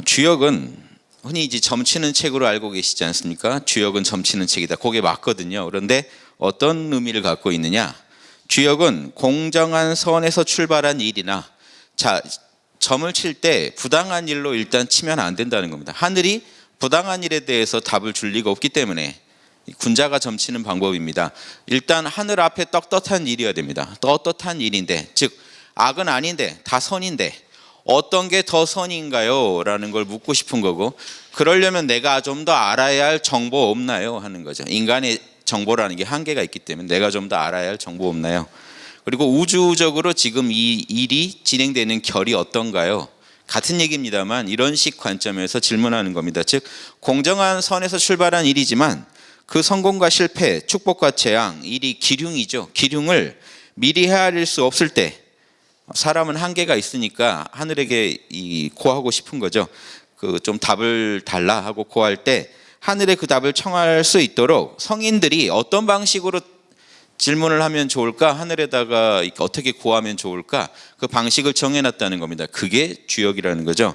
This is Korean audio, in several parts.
주역은 흔히 이제 점치는 책으로 알고 계시지 않습니까? 주역은 점치는 책이다. 그게 맞거든요. 그런데 어떤 의미를 갖고 있느냐? 주역은 공정한 선에서 출발한 일이나, 자, 점을 칠 때 부당한 일로 일단 치면 안 된다는 겁니다. 하늘이 부당한 일에 대해서 답을 줄 리가 없기 때문에 군자가 점치는 방법입니다. 일단 하늘 앞에 떳떳한 일이어야 됩니다. 떳떳한 일인데, 즉 악은 아닌데 다 선인데 어떤 게 더 선인가요? 라는 걸 묻고 싶은 거고, 그러려면 내가 좀 더 알아야 할 정보 없나요? 하는 거죠. 인간의 정보라는 게 한계가 있기 때문에 내가 좀 더 알아야 할 정보 없나요? 그리고 우주적으로 지금 이 일이 진행되는 결이 어떤가요? 같은 얘기입니다만 이런 식 관점에서 질문하는 겁니다. 즉 공정한 선에서 출발한 일이지만 그 성공과 실패, 축복과 재앙, 일이 기륭이죠. 기륭을 미리 헤아릴 수 없을 때 사람은 한계가 있으니까 하늘에게 고하고 싶은 거죠. 그 좀 답을 달라 하고 고할 때 하늘에 그 답을 청할 수 있도록 성인들이 어떤 방식으로 질문을 하면 좋을까? 하늘에다가 어떻게 구하면 좋을까? 그 방식을 정해놨다는 겁니다. 그게 주역이라는 거죠.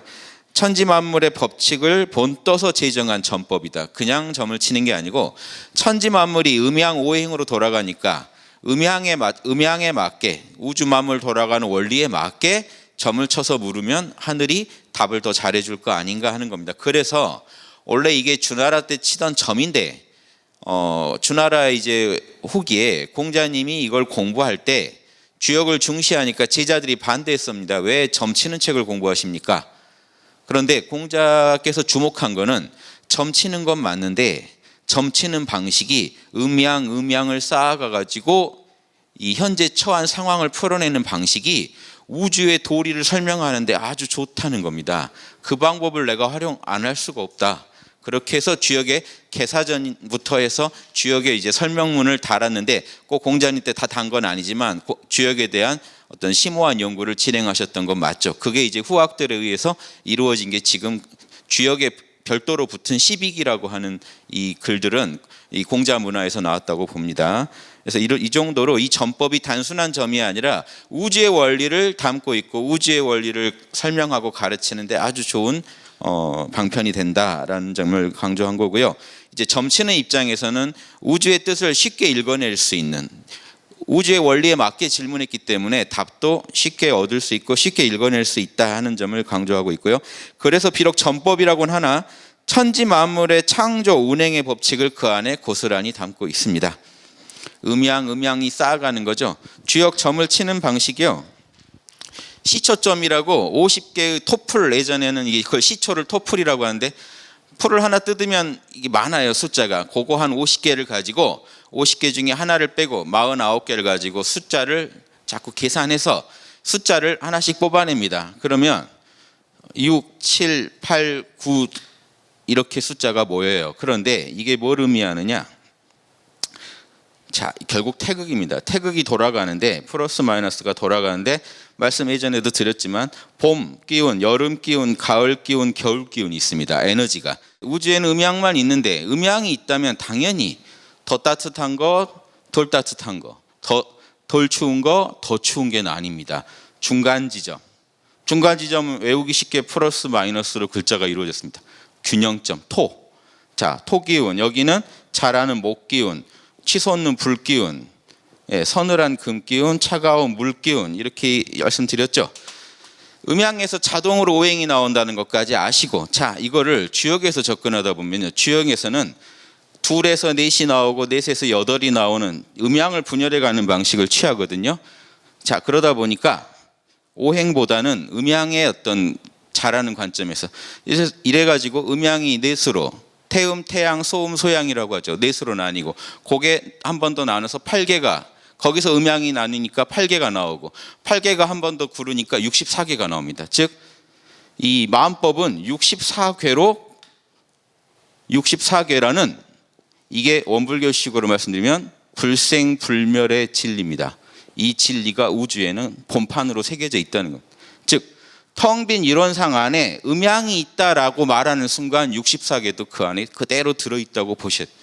천지 만물의 법칙을 본떠서 제정한 점법이다. 그냥 점을 치는 게 아니고 천지 만물이 음양 오행으로 돌아가니까 음양에 맞게, 우주 만물 돌아가는 원리에 맞게 점을 쳐서 물으면 하늘이 답을 더 잘해줄 거 아닌가 하는 겁니다. 그래서 원래 이게 주나라 때 치던 점인데 주나라 이제 후기에 공자님이 이걸 공부할 때 주역을 중시하니까 제자들이 반대했습니다. 왜 점치는 책을 공부하십니까? 그런데 공자께서 주목한 거는 점치는 건 맞는데 점치는 방식이 음양을 쌓아가 가지고 이 현재 처한 상황을 풀어내는 방식이 우주의 도리를 설명하는데 아주 좋다는 겁니다. 그 방법을 내가 활용 안 할 수가 없다. 그렇게 해서 주역의 개사전부터 해서 주역의 이제 설명문을 달았는데 꼭 공자님 때 다 단 건 아니지만 주역에 대한 어떤 심오한 연구를 진행하셨던 건 맞죠. 그게 이제 후학들에 의해서 이루어진 게 지금 주역에 별도로 붙은 시빅이라고 하는 이 글들은 이 공자 문화에서 나왔다고 봅니다. 그래서 이 정도로 이 점법이 단순한 점이 아니라 우주의 원리를 담고 있고 우주의 원리를 설명하고 가르치는데 아주 좋은 방편이 된다라는 점을 강조한 거고요. 이제 점치는 입장에서는 우주의 뜻을 쉽게 읽어낼 수 있는, 우주의 원리에 맞게 질문했기 때문에 답도 쉽게 얻을 수 있고 쉽게 읽어낼 수 있다 하는 점을 강조하고 있고요. 그래서 비록 점법이라고는 하나 천지 만물의 창조 운행의 법칙을 그 안에 고스란히 담고 있습니다. 음양이 쌓아가는 거죠. 주역 점을 치는 방식이요. 시초점이라고 50개의 토플, 예전에는 그걸 시초를 토플이라고 하는데 풀을 하나 뜯으면 이게 많아요, 숫자가. 그거 한 50개를 가지고 50개 중에 하나를 빼고 49개를 가지고 숫자를 자꾸 계산해서 숫자를 하나씩 뽑아냅니다. 그러면 6, 7, 8, 9 이렇게 숫자가 모여요. 그런데 이게 뭘 의미하느냐? 자, 결국 태극입니다. 태극이 돌아가는데 플러스 마이너스가 돌아가는데 말씀 예전에도 드렸지만 봄 기운, 여름 기운, 가을 기운, 겨울 기운이 있습니다. 에너지가. 우주에는 음양만 있는데 음양이 있다면 당연히 더 따뜻한 거, 덜 따뜻한 거, 덜 추운 거, 더 추운 게 아닙니다. 중간 지점. 중간 지점은 외우기 쉽게 플러스 마이너스로 글자가 이루어졌습니다. 균형점, 토. 자, 토 기운. 여기는 자라는 목 기운, 치솟는 불 기운, 서늘한 금 기운, 차가운 물 기운, 이렇게 말씀드렸죠. 음양에서 자동으로 오행이 나온다는 것까지 아시고, 자, 이거를 주역에서 접근하다 보면요, 주역에서는 2에서 4이 나오고 4에서 8이 나오는 음양을 분열해가는 방식을 취하거든요. 자, 그러다 보니까 오행보다는 음양의 어떤 잘하는 관점에서 이래가지고 음양이 넷으로, 태음, 태양, 소음, 소양이라고 하죠. 넷으로 나뉘고 그게 한 번 더 나눠서 8개가, 거기서 음양이 나뉘니까 8개가 나오고 8개가 한 번 더 구르니까 64개가 나옵니다. 즉 이 마음법은 64괴라는 이게 원불교식으로 말씀드리면 불생불멸의 진리입니다. 이 진리가 우주에는 본판으로 새겨져 있다는 것. 즉 텅 빈 이론상 안에 음양이 있다라고 말하는 순간 64개도 그 안에 그대로 들어있다고 보셔야 돼요.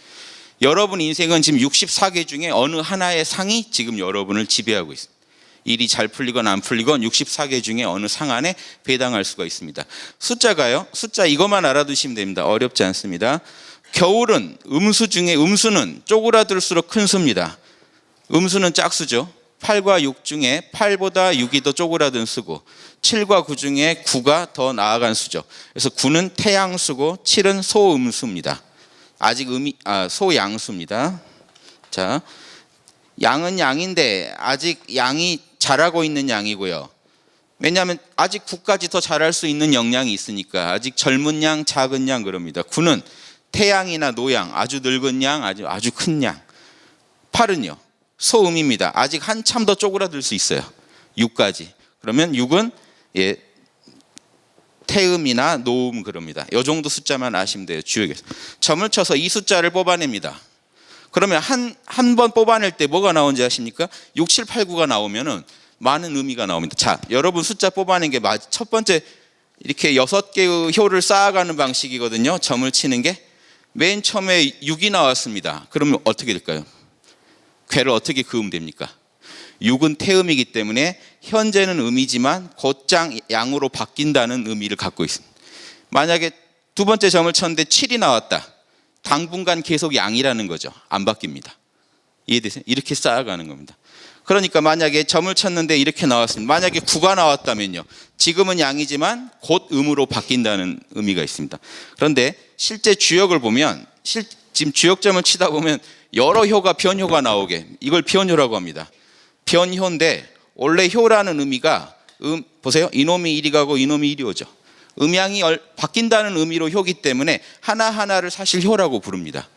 여러분 인생은 지금 64개 중에 어느 하나의 상이 지금 여러분을 지배하고 있습니다. 일이 잘 풀리건 안 풀리건 64개 중에 어느 상 안에 배당할 수가 있습니다. 숫자가요. 숫자 이것만 알아두시면 됩니다. 어렵지 않습니다. 겨울은 음수 중에 음수는 쪼그라들수록 큰 수입니다. 음수는 짝수죠. 8과 6 중에 8보다 6이 더 쪼그라든 수고 7과 9 중에 9가 더 나아간 수죠. 그래서 9는 태양수고 7은 소음수입니다. 아직 소양수입니다. 자, 양은 양인데 아직 양이 자라고 있는 양이고요. 왜냐하면 아직 9까지 더 자랄 수 있는 역량이 있으니까 아직 젊은 양, 작은 양 그럽니다. 9는 태양이나 노양, 아주 늙은 양, 아주 큰 양. 8은요. 소음입니다. 아직 한참 더 쪼그라들 수 있어요. 6까지. 그러면 6은 태음이나 노음 그럽니다. 이 정도 숫자만 아시면 돼요. 주역에서. 점을 쳐서 이 숫자를 뽑아냅니다. 그러면 한 번 뽑아낼 때 뭐가 나오는지 아십니까? 6, 7, 8, 9가 나오면은 많은 의미가 나옵니다. 자, 여러분 숫자 뽑아낸 게 첫 번째 이렇게 6개의 효를 쌓아가는 방식이거든요. 점을 치는 게. 맨 처음에 6이 나왔습니다. 그러면 어떻게 될까요? 궤를 어떻게 그으면 됩니까? 6은 태음이기 때문에 현재는 음이지만 곧장 양으로 바뀐다는 의미를 갖고 있습니다. 만약에 두 번째 점을 쳤는데 7이 나왔다. 당분간 계속 양이라는 거죠. 안 바뀝니다. 이해되세요? 이렇게 쌓아가는 겁니다. 그러니까 만약에 점을 쳤는데 이렇게 나왔습니다. 만약에 9가 나왔다면요. 지금은 양이지만 곧 음으로 바뀐다는 의미가 있습니다. 그런데 실제 주역을 보면 지금 주역점을 치다 보면 여러 효가 변효가 나오게 이걸 변효라고 합니다. 변효인데 원래 효라는 의미가 보세요. 이놈이 이리 가고 이놈이 이리 오죠. 음양이 바뀐다는 의미로 효기 때문에 하나하나를 사실 효라고 부릅니다.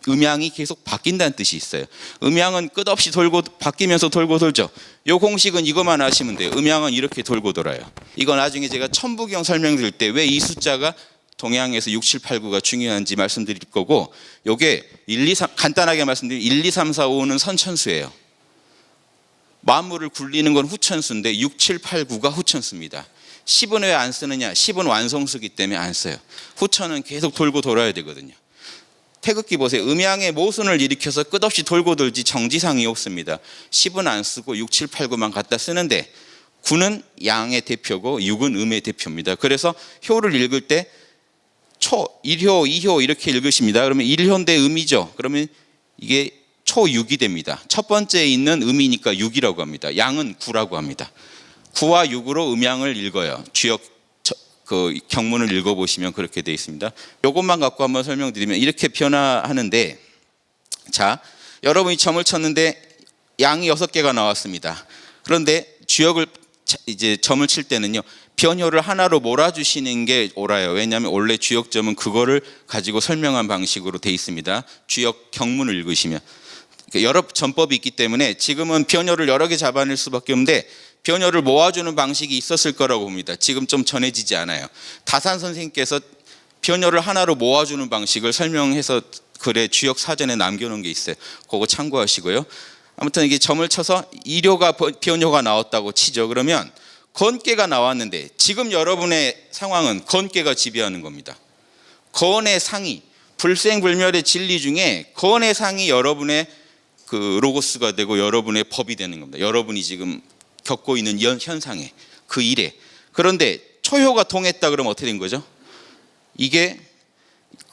음양이 계속 바뀐다는 뜻이 있어요. 음양은 끝없이 돌고 바뀌면서 돌고 돌죠. 이 공식은 이것만 아시면 돼요. 음양은 이렇게 돌고 돌아요. 이건 나중에 제가 천부경 설명드릴 때 왜 이 숫자가 동양에서 6, 7, 8, 9가 중요한지 말씀드릴 거고, 요게 1, 2, 3 간단하게 말씀드리면 1, 2, 3, 4, 5는 선천수예요. 만물을 굴리는 건 후천수인데 6, 7, 8, 9가 후천수입니다. 10은 왜 안 쓰느냐? 10은 완성수기 때문에 안 써요. 후천은 계속 돌고 돌아야 되거든요. 태극기 보세요. 음양의 모순을 일으켜서 끝없이 돌고 돌지 정지상이 없습니다. 10은 안 쓰고 6, 7, 8, 9만 갖다 쓰는데 9는 양의 대표고 6은 음의 대표입니다. 그래서 효를 읽을 때 1효, 2효 이렇게 읽으십니다. 그러면 1효인데 음이죠. 그러면 이게 초6이 됩니다. 첫 번째에 있는 음이니까 6이라고 합니다. 양은 9라고 합니다. 9와 6으로 음양을 읽어요. 주역 그 경문을 읽어보시면 그렇게 되어 있습니다. 이것만 갖고 한번 설명드리면 이렇게 변화하는데, 자, 여러분이 점을 쳤는데 양이 6개가 나왔습니다. 그런데 주역을 이제 점을 칠 때는요, 변효를 하나로 몰아주시는 게 옳아요. 왜냐하면 원래 주역점은 그거를 가지고 설명한 방식으로 되어 있습니다. 주역 경문을 읽으시면 여러 전법이 있기 때문에 지금은 변효를 여러 개 잡아낼 수밖에 없는데 변효를 모아주는 방식이 있었을 거라고 봅니다. 지금 좀 전해지지 않아요. 다산 선생님께서 변효를 하나로 모아주는 방식을 설명해서 글에 주역 사전에 남겨놓은 게 있어요. 그거 참고하시고요. 아무튼 이게 점을 쳐서 1효가 변효가 나왔다고 치죠. 그러면 건께가 나왔는데 지금 여러분의 상황은 건께가 지배하는 겁니다. 건의 상이, 불생불멸의 진리 중에 건의 상이 여러분의 그 로고스가 되고 여러분의 법이 되는 겁니다. 여러분이 지금 겪고 있는 현상에, 그 일에. 그런데 초효가 통했다 그러면 어떻게 된 거죠? 이게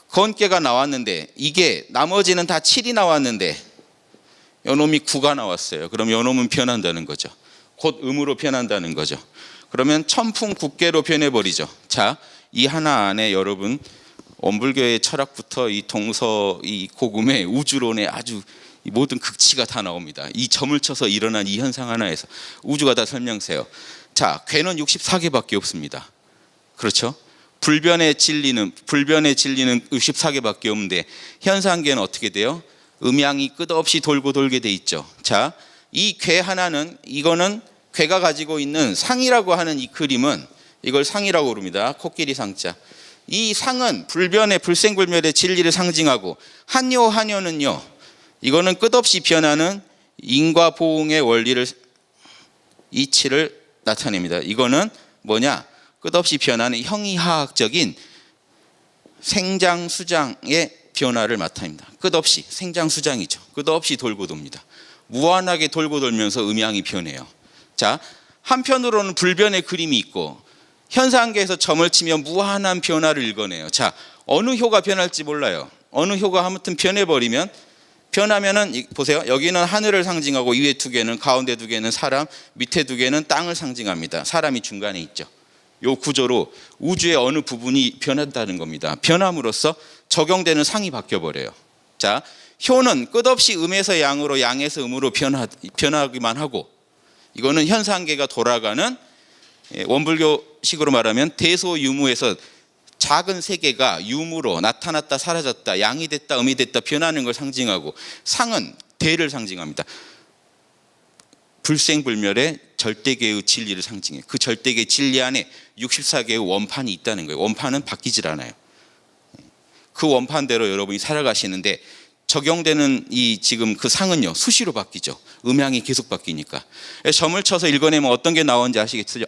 건께가 나왔는데 이게 나머지는 다 7이 나왔는데 요놈이 9가 나왔어요. 그럼 요놈은 변한다는 거죠. 곧 음으로 변한다는 거죠. 그러면 천풍국계로 변해버리죠. 자, 이 하나 안에 여러분 원불교의 철학부터 이 동서, 이 고금의 우주론의 아주 모든 극치가 다 나옵니다. 이 점을 쳐서 일어난 이 현상 하나에서 우주가 다 설명세요. 자, 궤는 64개밖에 없습니다. 그렇죠? 불변의 진리는 64개밖에 없는데 현상계는 어떻게 돼요? 음양이 끝없이 돌고 돌게 돼 있죠. 자, 이 궤 하나는, 이거는 궤가 가지고 있는 상이라고 하는 이 그림은, 이걸 상이라고 부릅니다. 코끼리 상자. 이 상은 불변의 불생불멸의 진리를 상징하고, 한효는요, 이거는 끝없이 변하는 인과 보응의 원리를, 이치를 나타냅니다. 이거는 뭐냐? 끝없이 변하는 형이하학적인 생장수장의 변화를 나타냅니다. 끝없이 생장수장이죠. 끝없이 돌고 돕니다. 무한하게 돌고 돌면서 음양이 변해요. 자, 한편으로는 불변의 그림이 있고 현상계에서 점을 치면 무한한 변화를 읽어내요. 자, 어느 효가 변할지 몰라요. 어느 효가 아무튼 변해버리면, 변하면은 보세요. 여기는 하늘을 상징하고 위에 두 개는, 가운데 두 개는 사람, 밑에 두 개는 땅을 상징합니다. 사람이 중간에 있죠. 요 구조로 우주의 어느 부분이 변한다는 겁니다. 변함으로써 적용되는 상이 바뀌어버려요. 자, 효는 끝없이 음에서 양으로, 양에서 음으로 변하기만 하고, 이거는 현상계가 돌아가는, 원불교식으로 말하면 대소유무에서 작은 세계가 유무로 나타났다 사라졌다, 양이 됐다 음이 됐다 변하는 걸 상징하고, 상은 대를 상징합니다. 불생불멸의 절대계의 진리를 상징해요. 그 절대계 진리 안에 64개의 원판이 있다는 거예요. 원판은 바뀌질 않아요. 그 원판대로 여러분이 살아가시는데, 적용되는 이 지금 그 상은요, 수시로 바뀌죠. 음양이 계속 바뀌니까. 점을 쳐서 읽어내면 어떤 게 나오는지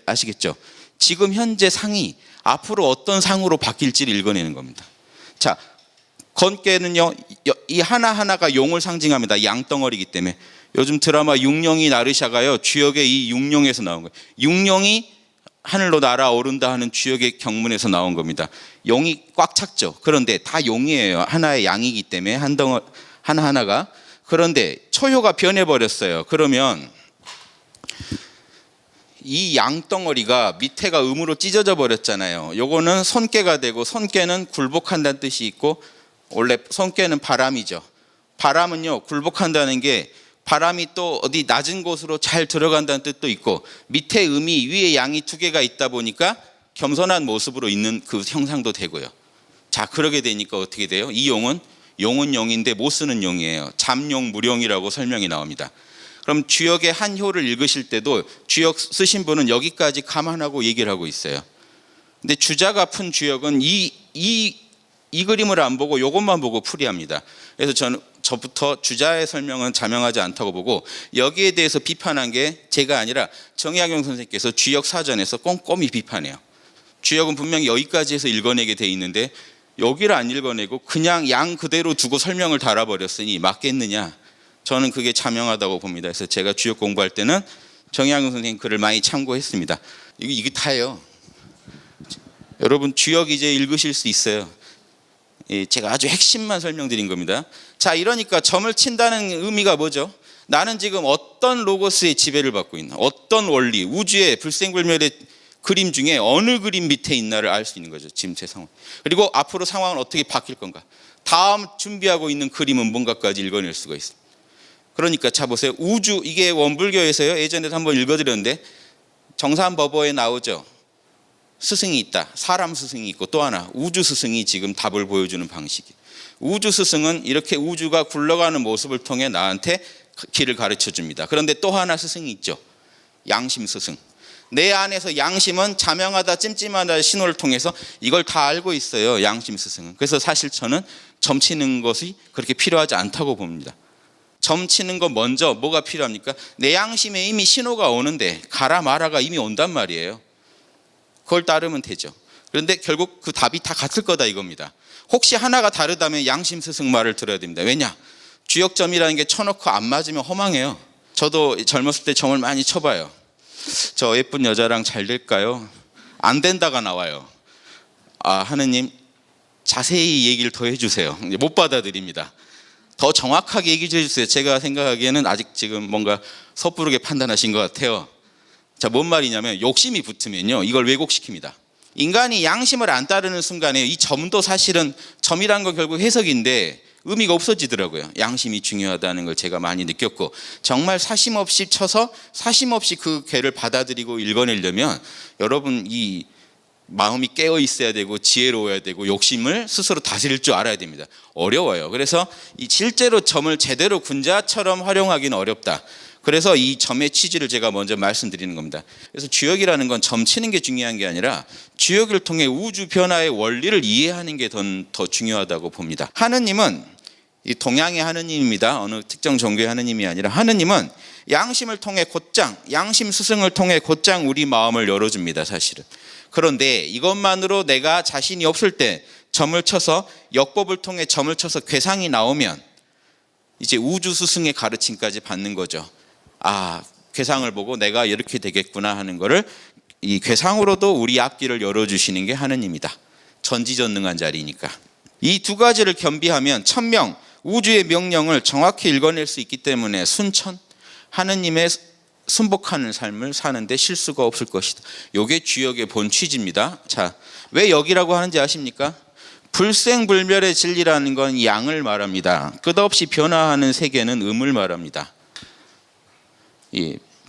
아시겠죠? 지금 현재 상이 앞으로 어떤 상으로 바뀔지를 읽어내는 겁니다. 자, 건께는요, 이 하나하나가 용을 상징합니다. 양덩어리이기 때문에. 요즘 드라마 육룡이 나르샤가요, 주역의 이 육룡에서 나온 거예요. 육룡이 하늘로 날아오른다 하는 주역의 경문에서 나온 겁니다. 용이 꽉 찼죠. 그런데 다 용이에요. 하나의 양이기 때문에 하나하나가. 그런데 초효가 변해버렸어요. 그러면 이 양덩어리가 밑에가 음으로 찢어져 버렸잖아요. 요거는 손깨가 되고, 손깨는 굴복한다는 뜻이 있고, 원래 손깨는 바람이죠. 바람은요, 굴복한다는 게 바람이 또 어디 낮은 곳으로 잘 들어간다는 뜻도 있고, 밑에 음이 위에 양이 두 개가 있다 보니까 겸손한 모습으로 있는 그 형상도 되고요. 자, 그러게 되니까 어떻게 돼요? 이 용은 용인데 못 쓰는 용이에요. 잠용 무용이라고 설명이 나옵니다. 그럼 주역의 한 효를 읽으실 때도 주역 쓰신 분은 여기까지 감안하고 얘기를 하고 있어요. 근데 주자가 푼 주역은 이 그림을 안 보고 이것만 보고 풀이합니다. 그래서 저부터 주자의 설명은 자명하지 않다고 보고, 여기에 대해서 비판한 게 제가 아니라 정약용 선생님께서 주역 사전에서 꼼꼼히 비판해요. 주역은 분명히 여기까지 해서 읽어내게 돼 있는데 여기를 안 읽어내고 그냥 양 그대로 두고 설명을 달아버렸으니 맞겠느냐? 저는 그게 자명하다고 봅니다. 그래서 제가 주역 공부할 때는 정약용 선생님 글을 많이 참고했습니다. 이게 다예요. 여러분 주역 이제 읽으실 수 있어요. 제가 아주 핵심만 설명드린 겁니다. 자, 이러니까 점을 친다는 의미가 뭐죠? 나는 지금 어떤 로고스의 지배를 받고 있나, 어떤 원리, 우주의 불생불멸의 그림 중에 어느 그림 밑에 있나를 알 수 있는 거죠. 지금 제 상황. 그리고 앞으로 상황은 어떻게 바뀔 건가, 다음 준비하고 있는 그림은 뭔가까지 읽어낼 수가 있어요. 그러니까 자 보세요. 우주, 이게 원불교에서요, 예전에도 한번 읽어드렸는데 정산법어에 나오죠. 스승이 있다. 사람 스승이 있고 또 하나 우주 스승이 지금 답을 보여주는 방식이에요. 우주 스승은 이렇게 우주가 굴러가는 모습을 통해 나한테 길을 가르쳐 줍니다. 그런데 또 하나 스승이 있죠. 양심 스승. 내 안에서 양심은 자명하다 찜찜하다 신호를 통해서 이걸 다 알고 있어요. 양심 스승은. 그래서 사실 저는 점치는 것이 그렇게 필요하지 않다고 봅니다. 점치는 거 먼저 뭐가 필요합니까? 내 양심에 이미 신호가 오는데 가라 마라가 이미 온단 말이에요. 그걸 따르면 되죠. 그런데 결국 그 답이 다 같을 거다 이겁니다. 혹시 하나가 다르다면 양심 스승 말을 들어야 됩니다. 왜냐? 주역점이라는 게 쳐놓고 안 맞으면 허망해요. 저도 젊었을 때 점을 많이 쳐봐요. 저 예쁜 여자랑 잘 될까요? 안 된다가 나와요. 아, 하느님 자세히 얘기를 더 해주세요. 못 받아들입니다. 더 정확하게 얘기 좀 해주세요. 제가 생각하기에는 아직 지금 뭔가 섣부르게 판단하신 것 같아요. 자, 뭔 말이냐면 욕심이 붙으면요, 이걸 왜곡시킵니다. 인간이 양심을 안 따르는 순간에 이 점도 사실은, 점이란 건 결국 해석인데 의미가 없어지더라고요. 양심이 중요하다는 걸 제가 많이 느꼈고, 정말 사심 없이 쳐서 사심 없이 그 괴를 받아들이고 읽어내려면 여러분 이 마음이 깨어 있어야 되고 지혜로워야 되고 욕심을 스스로 다스릴 줄 알아야 됩니다. 어려워요. 그래서 이 실제로 점을 제대로 군자처럼 활용하기는 어렵다. 그래서 이 점의 취지를 제가 먼저 말씀드리는 겁니다. 그래서 주역이라는 건 점 치는 게 중요한 게 아니라 주역을 통해 우주 변화의 원리를 이해하는 게 더 중요하다고 봅니다. 하느님은 이 동양의 하느님입니다. 어느 특정 종교의 하느님이 아니라 하느님은 양심을 통해 곧장, 양심 스승을 통해 곧장 우리 마음을 열어줍니다. 사실은. 그런데 이것만으로 내가 자신이 없을 때 점을 쳐서 역법을 통해 점을 쳐서 괴상이 나오면 이제 우주 스승의 가르침까지 받는 거죠. 아, 괴상을 보고 내가 이렇게 되겠구나 하는 거를 이 괴상으로도 우리 앞길을 열어주시는 게 하느님이다. 전지전능한 자리니까. 이 두 가지를 겸비하면 천명, 우주의 명령을 정확히 읽어낼 수 있기 때문에 순천, 하느님의 순복하는 삶을 사는데 실수가 없을 것이다. 이게 주역의 본 취지입니다. 자, 왜 여기라고 하는지 아십니까? 불생불멸의 진리라는 건 양을 말합니다. 끝없이 변화하는 세계는 음을 말합니다.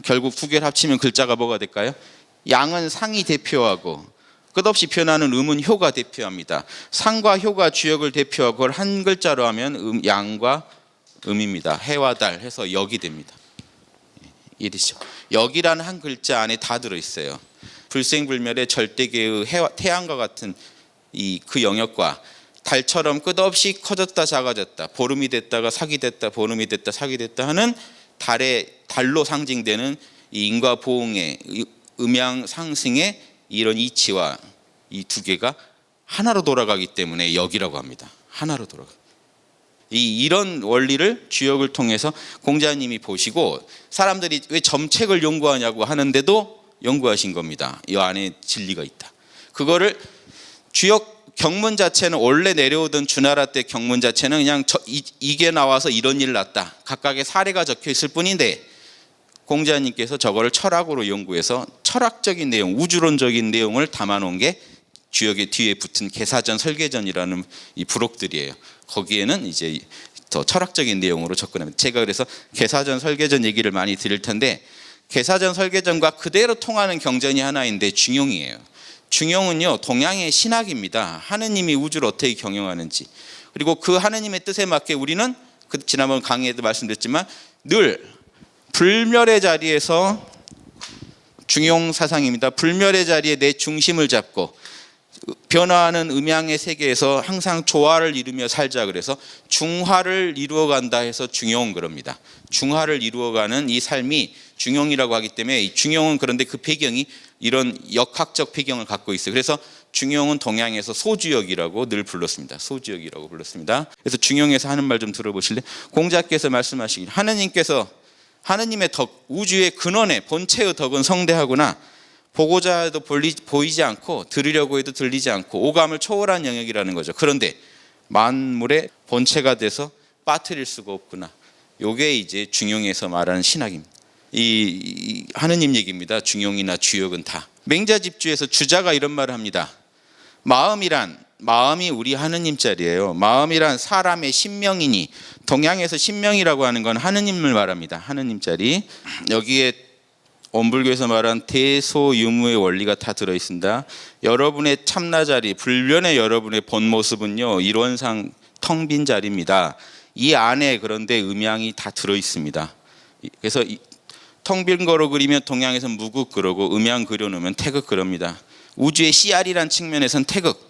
결국 두 개를 합치면 글자가 뭐가 될까요? 양은 상이 대표하고 끝없이 변하는 음은 효가 대표합니다. 상과 효가 주역을 대표하고 그걸 한 글자로 하면 양과 음입니다. 해와 달 해서 역이 됩니다. 이해되시죠? 역이라는 한 글자 안에 다 들어있어요. 불생불멸의 절대계의 태양과 같은 그 영역과 달처럼 끝없이 커졌다 작아졌다, 보름이 됐다가 사기 됐다, 보름이 됐다 사기 됐다 하는 달로 상징되는 이 인과 보응의 음양 상승의 이런 이치와 이 두 개가 하나로 돌아가기 때문에 역이라고 합니다. 하나로 돌아가. 이런 원리를 주역을 통해서 공자님이 보시고 사람들이 왜 점책을 연구하냐고 하는데도 연구하신 겁니다. 이 안에 진리가 있다. 그거를 주역 경문 자체는 원래 내려오던 주나라 때 경문 자체는 그냥 이게 나와서 이런 일 났다. 각각의 사례가 적혀 있을 뿐인데 공자님께서 저거를 철학으로 연구해서 철학적인 내용, 우주론적인 내용을 담아놓은 게 주역의 뒤에 붙은 계사전, 설계전이라는 이 부록들이에요. 거기에는 이제 더 철학적인 내용으로 접근합니다. 제가 그래서 계사전, 설계전 얘기를 많이 드릴 텐데 계사전, 설계전과 그대로 통하는 경전이 하나 있는데 중용이에요. 중용은요 동양의 신학입니다. 하느님이 우주를 어떻게 경영하는지, 그리고 그 하느님의 뜻에 맞게 우리는 지난번 강의에도 말씀드렸지만 늘 불멸의 자리에서, 중용 사상입니다. 불멸의 자리에 내 중심을 잡고 변화하는 음양의 세계에서 항상 조화를 이루며 살자. 그래서 중화를 이루어간다 해서 중용 그럽니다. 중화를 이루어가는 이 삶이 중용이라고 하기 때문에 이 중용은, 그런데 그 배경이 이런 역학적 배경을 갖고 있어요. 그래서 중용은 동양에서 소주역이라고 늘 불렀습니다. 소주역이라고 불렀습니다. 그래서 중용에서 하는 말 좀 들어보실래요? 공자께서 말씀하시길, 하느님의 덕, 우주의 근원의 본체의 덕은 성대하구나. 보고자 해도 보이지 않고 들으려고 해도 들리지 않고 오감을 초월한 영역이라는 거죠. 그런데 만물의 본체가 돼서 빠뜨릴 수가 없구나. 요게 이제 중용에서 말하는 신학입니다. 이 하느님 얘기입니다. 중용이나 주역은 다. 맹자집주에서 주자가 이런 말을 합니다. 마음이 우리 하느님 자리예요. 마음이란 사람의 신명이니, 동양에서 신명이라고 하는 건 하느님을 말합니다. 하느님 자리. 여기에 원불교에서 말한 대소유무의 원리가 다 들어있습니다. 여러분의 참나 자리, 불변의 여러분의 본 모습은요 이론상 텅 빈 자리입니다. 이 안에 그런데 음양이 다 들어있습니다. 그래서 텅 빈 거로 그리면 동양에서 무극 그러고, 음양 그려놓으면 태극 그럽니다. 우주의 씨알이란 측면에서는 태극,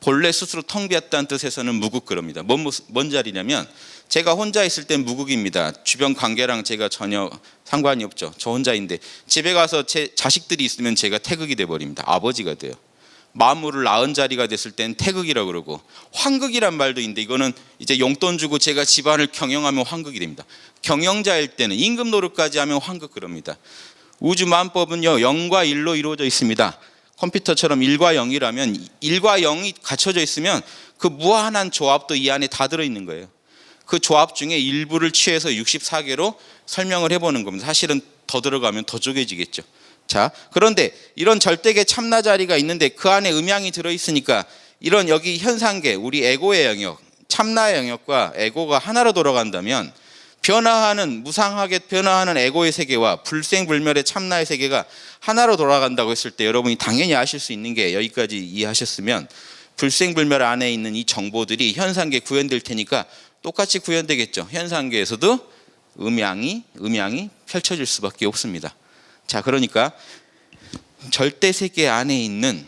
본래 스스로 텅 비었다는 뜻에서는 무극 그럽니다. 뭔 자리냐면 제가 혼자 있을 땐 무극입니다. 주변 관계랑 제가 전혀 상관이 없죠. 저 혼자인데 집에 가서 제 자식들이 있으면 제가 태극이 돼버립니다. 아버지가 돼요. 만물을 낳은 자리가 됐을 땐 태극이라고 그러고, 환극이란 말도 있는데 이거는 이제 용돈 주고 제가 집안을 경영하면 환극이 됩니다. 경영자일 때는 임금 노릇까지 하면 환극 그럽니다. 우주 만법은요 0과 1로 이루어져 있습니다. 컴퓨터처럼 1과 0이라면 1과 0이 갖춰져 있으면 그 무한한 조합도 이 안에 다 들어있는 거예요. 그 조합 중에 일부를 취해서 64개로 설명을 해보는 겁니다. 사실은 더 들어가면 더 쪼개지겠죠. 자, 그런데 이런 절대계 참나 자리가 있는데 그 안에 음양이 들어있으니까 이런 여기 현상계, 우리 에고의 영역, 참나의 영역과 에고가 하나로 돌아간다면 무상하게 변화하는 에고의 세계와 불생불멸의 참나의 세계가 하나로 돌아간다고 했을 때 여러분이 당연히 아실 수 있는 게, 여기까지 이해하셨으면 불생불멸 안에 있는 이 정보들이 현상계에 구현될 테니까 똑같이 구현되겠죠. 현상계에서도 음양이 펼쳐질 수밖에 없습니다. 자, 그러니까 절대세계 안에 있는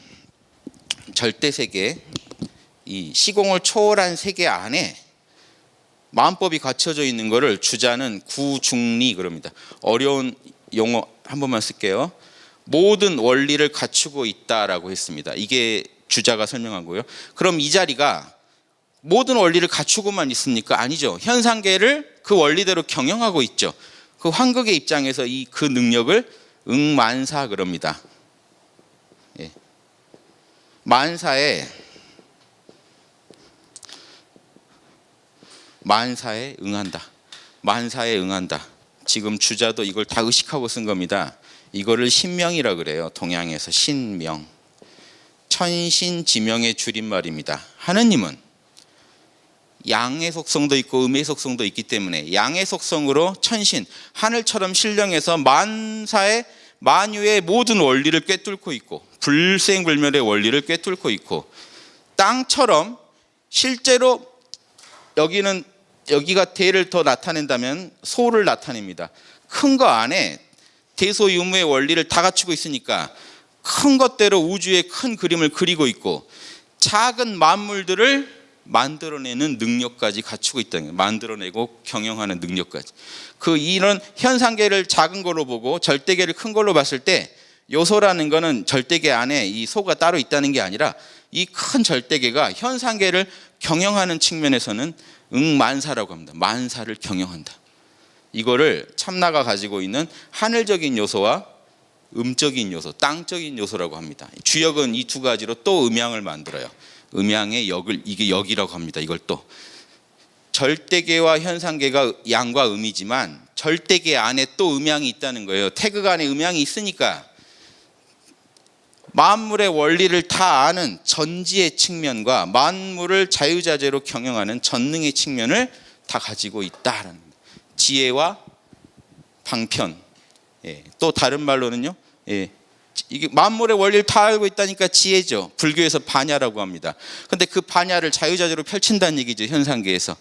절대세계, 이 시공을 초월한 세계 안에 마음법이 갖춰져 있는 것을 주자는 구중리 그럽니다. 어려운 용어 한 번만 쓸게요. 모든 원리를 갖추고 있다라고 했습니다. 이게 주자가 설명한 거예요. 그럼 이 자리가 모든 원리를 갖추고만 있습니까? 아니죠. 현상계를 그 원리대로 경영하고 있죠. 그 환극의 입장에서 그 능력을 응만사 그럽니다. 예. 만사에 응한다. 만사에 응한다. 지금 주자도 이걸 다 의식하고 쓴 겁니다. 이거를 신명이라 그래요. 동양에서 신명. 천신지명의 줄임말입니다. 하느님은 양의 속성도 있고 음의 속성도 있기 때문에 양의 속성으로 천신, 하늘처럼 신령해서 만유의 모든 원리를 꿰뚫고 있고 불생불멸의 원리를 꿰뚫고 있고, 땅처럼 실제로 여기가 대를 더 나타낸다면 소를 나타냅니다. 큰 거 안에 대소유무의 원리를 다 갖추고 있으니까 큰 것대로 우주의 큰 그림을 그리고 있고, 작은 만물들을 만들어내는 능력까지 갖추고 있다는 거예요. 만들어내고 경영하는 능력까지. 이런 현상계를 작은 걸로 보고 절대계를 큰 걸로 봤을 때 요소라는 거는 절대계 안에 이 소가 따로 있다는 게 아니라 이 큰 절대계가 현상계를 경영하는 측면에서는 응만사라고 합니다. 만사를 경영한다. 이거를 참나가 가지고 있는 하늘적인 요소와 음적인 요소, 땅적인 요소라고 합니다. 주역은 이 두 가지로 또 음양을 만들어요. 음양의 역을, 이게 역이라고 합니다. 이걸 또 절대계와 현상계가 양과 음이지만 절대계 안에 또 음양이 있다는 거예요. 태극 안에 음양이 있으니까 만물의 원리를 다 아는 전지의 측면과 만물을 자유자재로 경영하는 전능의 측면을 다 가지고 있다라는 거예요. 지혜와 방편. 예, 또 다른 말로는요. 예, 이게 만물의 원리를 다 알고 있다니까 지혜죠. 불교에서 반야라고 합니다. 근데 그 반야를 자유자재로 펼친다는 얘기죠. 현상계에서요.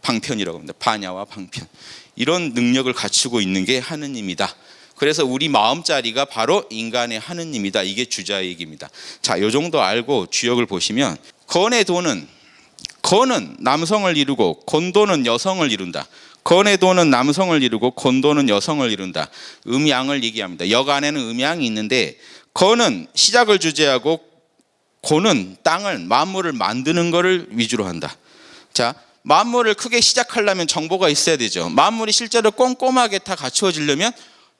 방편이라고 합니다. 반야와 방편. 이런 능력을 갖추고 있는 게 하느님이다. 그래서 우리 마음자리가 바로 인간의 하느님이다. 이게 주자의 얘기입니다. 자, 요 정도 알고 주역을 보시면, 건의 도는 남성을 이루고 곤도는 여성을 이룬다. 건의 도는 남성을 이루고 곤도는 여성을 이룬다. 음양을 얘기합니다. 역 안에는 음양이 있는데, 건은 시작을 주제하고 곤은 땅을, 만물을 만드는 것을 위주로 한다. 자, 만물을 크게 시작하려면 정보가 있어야 되죠. 만물이 실제로 꼼꼼하게 다 갖추어지려면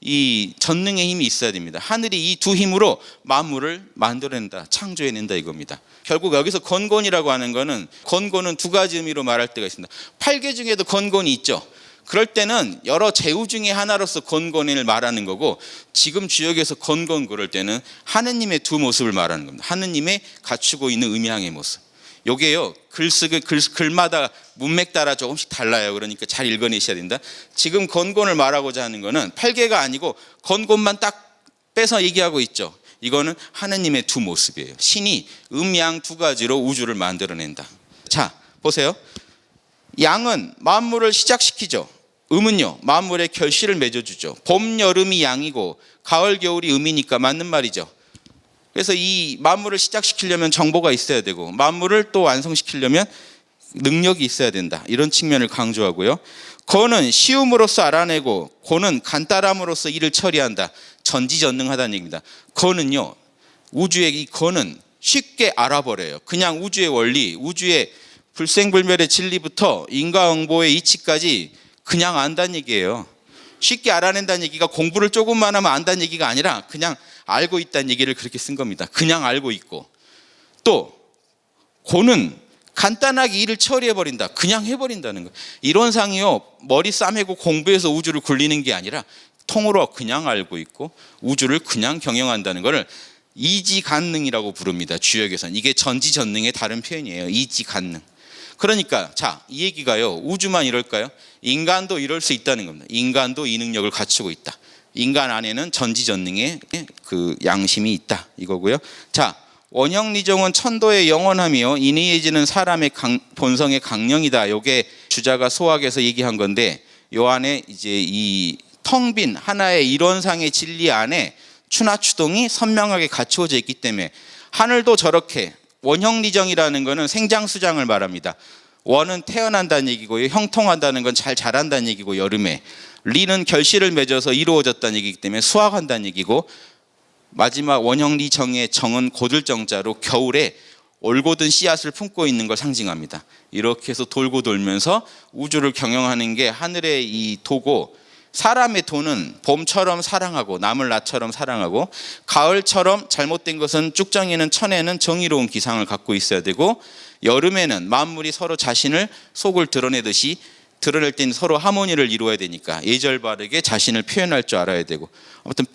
이 전능의 힘이 있어야 됩니다. 하늘이 이 두 힘으로 만물을 만들어낸다, 창조해낸다 이겁니다. 결국 여기서 건곤이라고 하는 거는, 건곤은 두 가지 의미로 말할 때가 있습니다. 8개 중에도 건곤이 있죠. 그럴 때는 여러 제후 중에 하나로서 건곤을 말하는 거고, 지금 주역에서 건곤 그럴 때는 하느님의 두 모습을 말하는 겁니다. 하느님의 갖추고 있는 음양의 모습. 요게요, 글마다 문맥 따라 조금씩 달라요. 그러니까 잘 읽어내셔야 된다. 지금 건곤을 말하고자 하는 거는 8개가 아니고 건곤만 딱 빼서 얘기하고 있죠. 이거는 하느님의 두 모습이에요. 신이 음양 두 가지로 우주를 만들어낸다. 자, 보세요. 양은 만물을 시작시키죠. 음은요, 만물의 결실을 맺어주죠. 봄, 여름이 양이고 가을, 겨울이 음이니까 맞는 말이죠. 그래서 이 만물을 시작시키려면 정보가 있어야 되고, 만물을 또 완성시키려면 능력이 있어야 된다. 이런 측면을 강조하고요. 건은 쉬움으로써 알아내고 곤은 간단함으로써 일을 처리한다. 전지전능하다는 얘기입니다. 건은요, 우주의 이 건은 쉽게 알아버려요. 그냥 우주의 원리, 우주의 불생불멸의 진리부터 인과응보의 이치까지 그냥 안다는 얘기예요. 쉽게 알아낸다는 얘기가 공부를 조금만 하면 안다는 얘기가 아니라 그냥 알고 있다는 얘기를 그렇게 쓴 겁니다. 그냥 알고 있고, 또 고는 간단하게 일을 처리해버린다. 그냥 해버린다는 거예요. 이론상이요, 머리 싸매고 공부해서 우주를 굴리는 게 아니라 통으로 그냥 알고 있고 우주를 그냥 경영한다는 것을 이지간능이라고 부릅니다. 주역에서는. 이게 전지전능의 다른 표현이에요. 이지간능. 그러니까 자, 이 얘기가요, 우주만 이럴까요? 인간도 이럴 수 있다는 겁니다. 인간도 이 능력을 갖추고 있다. 인간 안에는 전지전능의 그 양심이 있다 이거고요. 자, 원형리정은 천도의 영원함이요 인의해지는 사람의 본성의 강령이다. 요게 주자가 소학에서 얘기한 건데, 요 안에 이제 이 텅 빈 하나의 이론상의 진리 안에 추나추동이 선명하게 갖추어져 있기 때문에, 하늘도 저렇게, 원형리정이라는 거는 생장수장을 말합니다. 원은 태어난다는 얘기고요, 형통한다는 건 잘 자란다는 얘기고, 여름에 리는 결실을 맺어서 이루어졌다는 얘기이기 때문에 수확한다는 얘기고, 마지막 원형리정의 정은 고들정자로 겨울에 올곧은 씨앗을 품고 있는 걸 상징합니다. 이렇게 해서 돌고 돌면서 우주를 경영하는 게 하늘의 이 도고, 사람의 도는 봄처럼 사랑하고 남을 나처럼 사랑하고, 가을처럼 잘못된 것은 쭉정이는 천에는 정의로운 기상을 갖고 있어야 되고, 여름에는 만물이 서로 자신을 속을 드러내듯이 드러낼 땐 서로 하모니를 이루어야 되니까 예절 바르게 자신을 표현할 줄 알아야 되고, 아무튼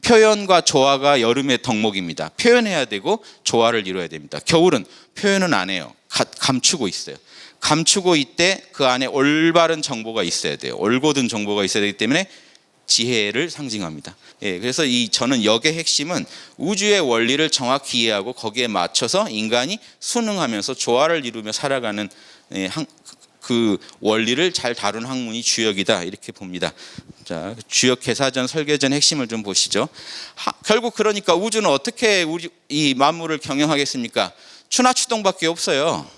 표현과 조화가 여름의 덕목입니다. 표현해야 되고 조화를 이루어야 됩니다. 겨울은 표현은 안 해요. 감추고 있어요. 감추고 있대 그 안에 올바른 정보가 있어야 돼요. 올곧은 정보가 있어야 되기 때문에 지혜를 상징합니다. 예, 그래서 저는 역의 핵심은 우주의 원리를 정확히 이해하고 거기에 맞춰서 인간이 순응하면서 조화를 이루며 살아가는 그 원리를 잘 다룬 학문이 주역이다, 이렇게 봅니다. 자, 주역 개사전 설계전 핵심을 좀 보시죠. 결국 그러니까 우주는 어떻게 이 만물을 경영하겠습니까? 추나 추동밖에 없어요.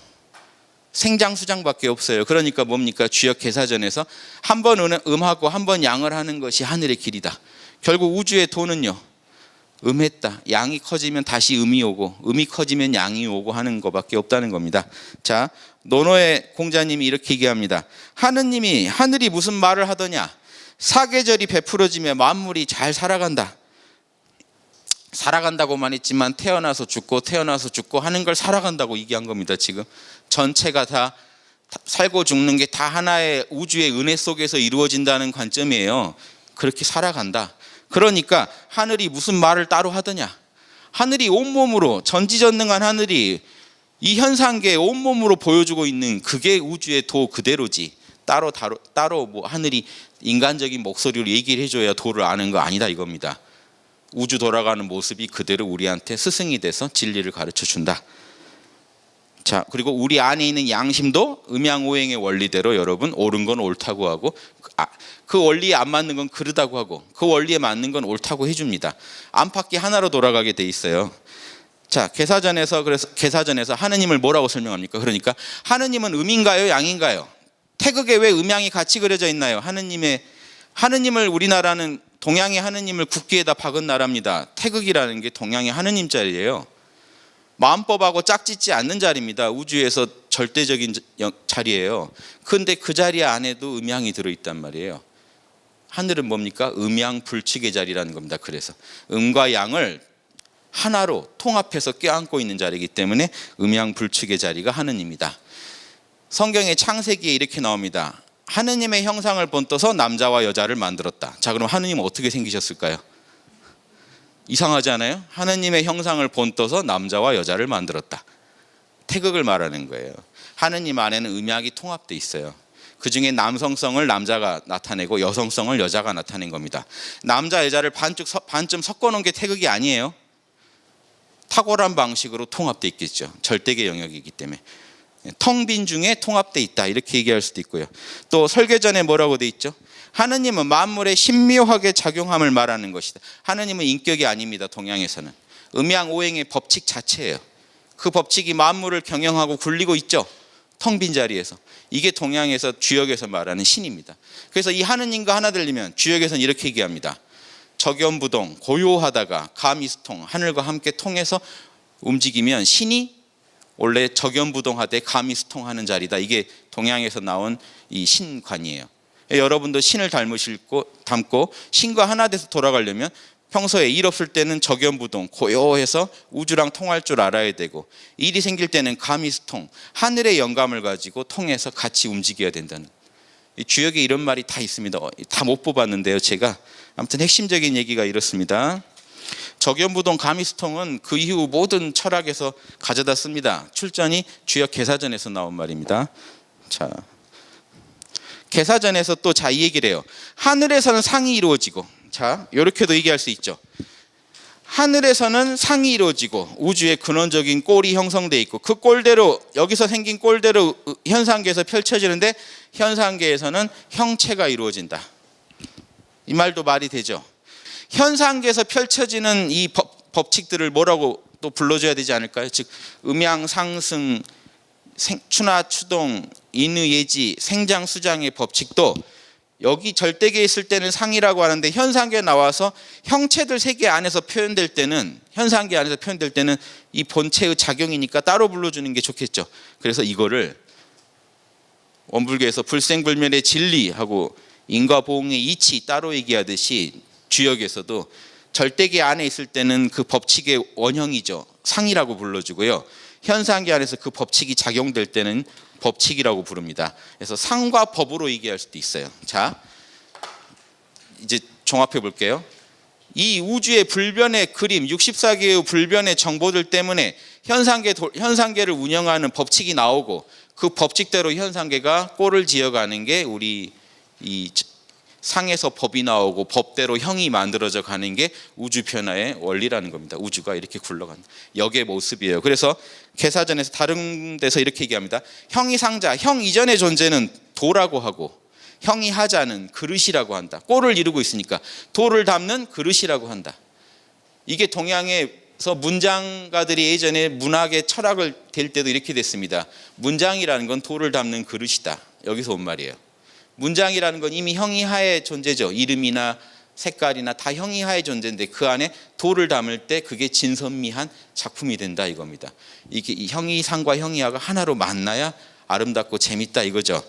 생장수장밖에 없어요. 그러니까 뭡니까? 주역 개사전에서 한 번 음하고 한 번 양을 하는 것이 하늘의 길이다. 결국 우주의 도는요, 음했다. 양이 커지면 다시 음이 오고, 음이 커지면 양이 오고 하는 것밖에 없다는 겁니다. 자, 노노의 공자님이 이렇게 얘기합니다. 하늘이 무슨 말을 하더냐? 사계절이 베풀어지며 만물이 잘 살아간다. 살아간다고만 했지만 태어나서 죽고 하는 걸 살아간다고 얘기한 겁니다. 지금 전체가 다 살고 죽는 게 다 하나의 우주의 은혜 속에서 이루어진다는 관점이에요. 그렇게 살아간다. 그러니까 하늘이 무슨 말을 따로 하더냐? 하늘이 온몸으로, 전지전능한 하늘이 이 현상계에 온몸으로 보여주고 있는 그게 우주의 도 그대로지, 따로 뭐 하늘이 인간적인 목소리로 얘기를 해줘야 도를 아는 거 아니다, 이겁니다. 우주 돌아가는 모습이 그대로 우리한테 스승이 돼서 진리를 가르쳐 준다. 자, 그리고 우리 안에 있는 양심도 음양오행의 원리대로 여러분 옳은 건 옳다고 하고, 그 원리에 안 맞는 건 그르다고 하고, 그 원리에 맞는 건 옳다고 해줍니다. 안팎이 하나로 돌아가게 돼 있어요. 자, 개사전에서 하느님을 뭐라고 설명합니까? 그러니까 하느님은 음인가요, 양인가요? 태극에 왜 음양이 같이 그려져 있나요? 하느님을 우리나라는 동양의 하느님을 국기에다 박은 나라입니다. 태극이라는 게 동양의 하느님 자리예요. 마음법하고 짝짓지 않는 자리입니다. 우주에서 절대적인 자리예요. 그런데 그 자리 안에도 음양이 들어있단 말이에요. 하늘은 뭡니까? 음양불축의 자리라는 겁니다. 그래서 음과 양을 하나로 통합해서 껴안고 있는 자리이기 때문에 음양불축의 자리가 하느님이다. 성경의 창세기에 이렇게 나옵니다. 하느님의 형상을 본떠서 남자와 여자를 만들었다. 자, 그럼 하느님은 어떻게 생기셨을까요? 이상하지 않아요? 하느님의 형상을 본떠서 남자와 여자를 만들었다. 태극을 말하는 거예요. 하느님 안에는 음양이 통합되어 있어요. 그 중에 남성성을 남자가 나타내고 여성성을 여자가 나타낸 겁니다. 남자 여자를 반쯤 섞어놓은 게 태극이 아니에요. 탁월한 방식으로 통합되어 있겠죠. 절대계 영역이기 때문에. 텅 빈 중에 통합되어 있다, 이렇게 얘기할 수도 있고요. 또 설계전에 뭐라고 돼 있죠? 하느님은 만물에 신묘하게 작용함을 말하는 것이다. 하느님은 인격이 아닙니다. 동양에서는 음양오행의 법칙 자체예요. 그 법칙이 만물을 경영하고 굴리고 있죠. 텅 빈 자리에서. 이게 동양에서 주역에서 말하는 신입니다. 그래서 이 하느님과 하나 들리면 주역에서는 이렇게 얘기합니다. 적연부동, 고요하다가 가미수통, 하늘과 함께 통해서 움직이면 신이 원래 적연부동하되 가미수통하는 자리다. 이게 동양에서 나온 이 신관이에요. 여러분도 신을 닮고 신과 하나 돼서 돌아가려면 평소에 일 없을 때는 적연부동, 고요해서 우주랑 통할 줄 알아야 되고, 일이 생길 때는 가미수통, 하늘의 영감을 가지고 통해서 같이 움직여야 된다는, 주역에 이런 말이 다 있습니다. 다 못 뽑았는데요, 제가. 아무튼 핵심적인 얘기가 이렇습니다. 적연부동 가미수통은 그 이후 모든 철학에서 가져다 씁니다. 출전이 주역 개사전에서 나온 말입니다. 자, 개사전에서 또 이 얘기를 해요. 하늘에서는 상이 이루어지고, 자, 이렇게도 얘기할 수 있죠. 하늘에서는 상이 이루어지고 우주의 근원적인 꼴이 형성되어 있고, 그 꼴대로, 여기서 생긴 꼴대로 현상계에서 펼쳐지는데 현상계에서는 형체가 이루어진다. 이 말도 말이 되죠. 현상계에서 펼쳐지는 이 법칙들을 뭐라고 또 불러줘야 되지 않을까요? 즉 음양상승, 추나 추동, 인의예지, 생장수장의 법칙도 여기 절대계에 있을 때는 상이라고 하는데 현상계에 나와서 형체들 세계 안에서 표현될 때는, 현상계 안에서 표현될 때는 이 본체의 작용이니까 따로 불러주는 게 좋겠죠. 그래서 이거를 원불교에서 불생불멸의 진리하고 인과보응의 이치 따로 얘기하듯이 주역에서도 절대계 안에 있을 때는 그 법칙의 원형이죠. 상이라고 불러주고요. 현상계 안에서 그 법칙이 작용될 때는 법칙이라고 부릅니다. 그래서 상과 법으로 얘기할 수도 있어요. 자, 이제 종합해 볼게요. 이 우주의 불변의 그림, 64개의 불변의 정보들 때문에 현상계를 운영하는 법칙이 나오고 그 법칙대로 현상계가 꼴을 지어가는 게 우리 이 상에서 법이 나오고 법대로 형이 만들어져 가는 게 우주 변화의 원리라는 겁니다. 우주가 이렇게 굴러가는 역의 모습이에요. 그래서 개사전에서 다른 데서 이렇게 얘기합니다. 형이 상자, 형 이전의 존재는 도라고 하고 형이 하자는 그릇이라고 한다. 꼴을 이루고 있으니까 도를 담는 그릇이라고 한다. 이게 동양에서 문장가들이 예전에 문학의 철학을 댈 때도 이렇게 됐습니다. 문장이라는 건 도를 담는 그릇이다. 여기서 온 말이에요. 문장이라는 건 이미 형이하의 존재죠. 이름이나 색깔이나 다 형이하의 존재인데 그 안에 도를 담을 때 그게 진선미한 작품이 된다 이겁니다. 이게 형이상과 형이하가 하나로 만나야 아름답고 재밌다 이거죠.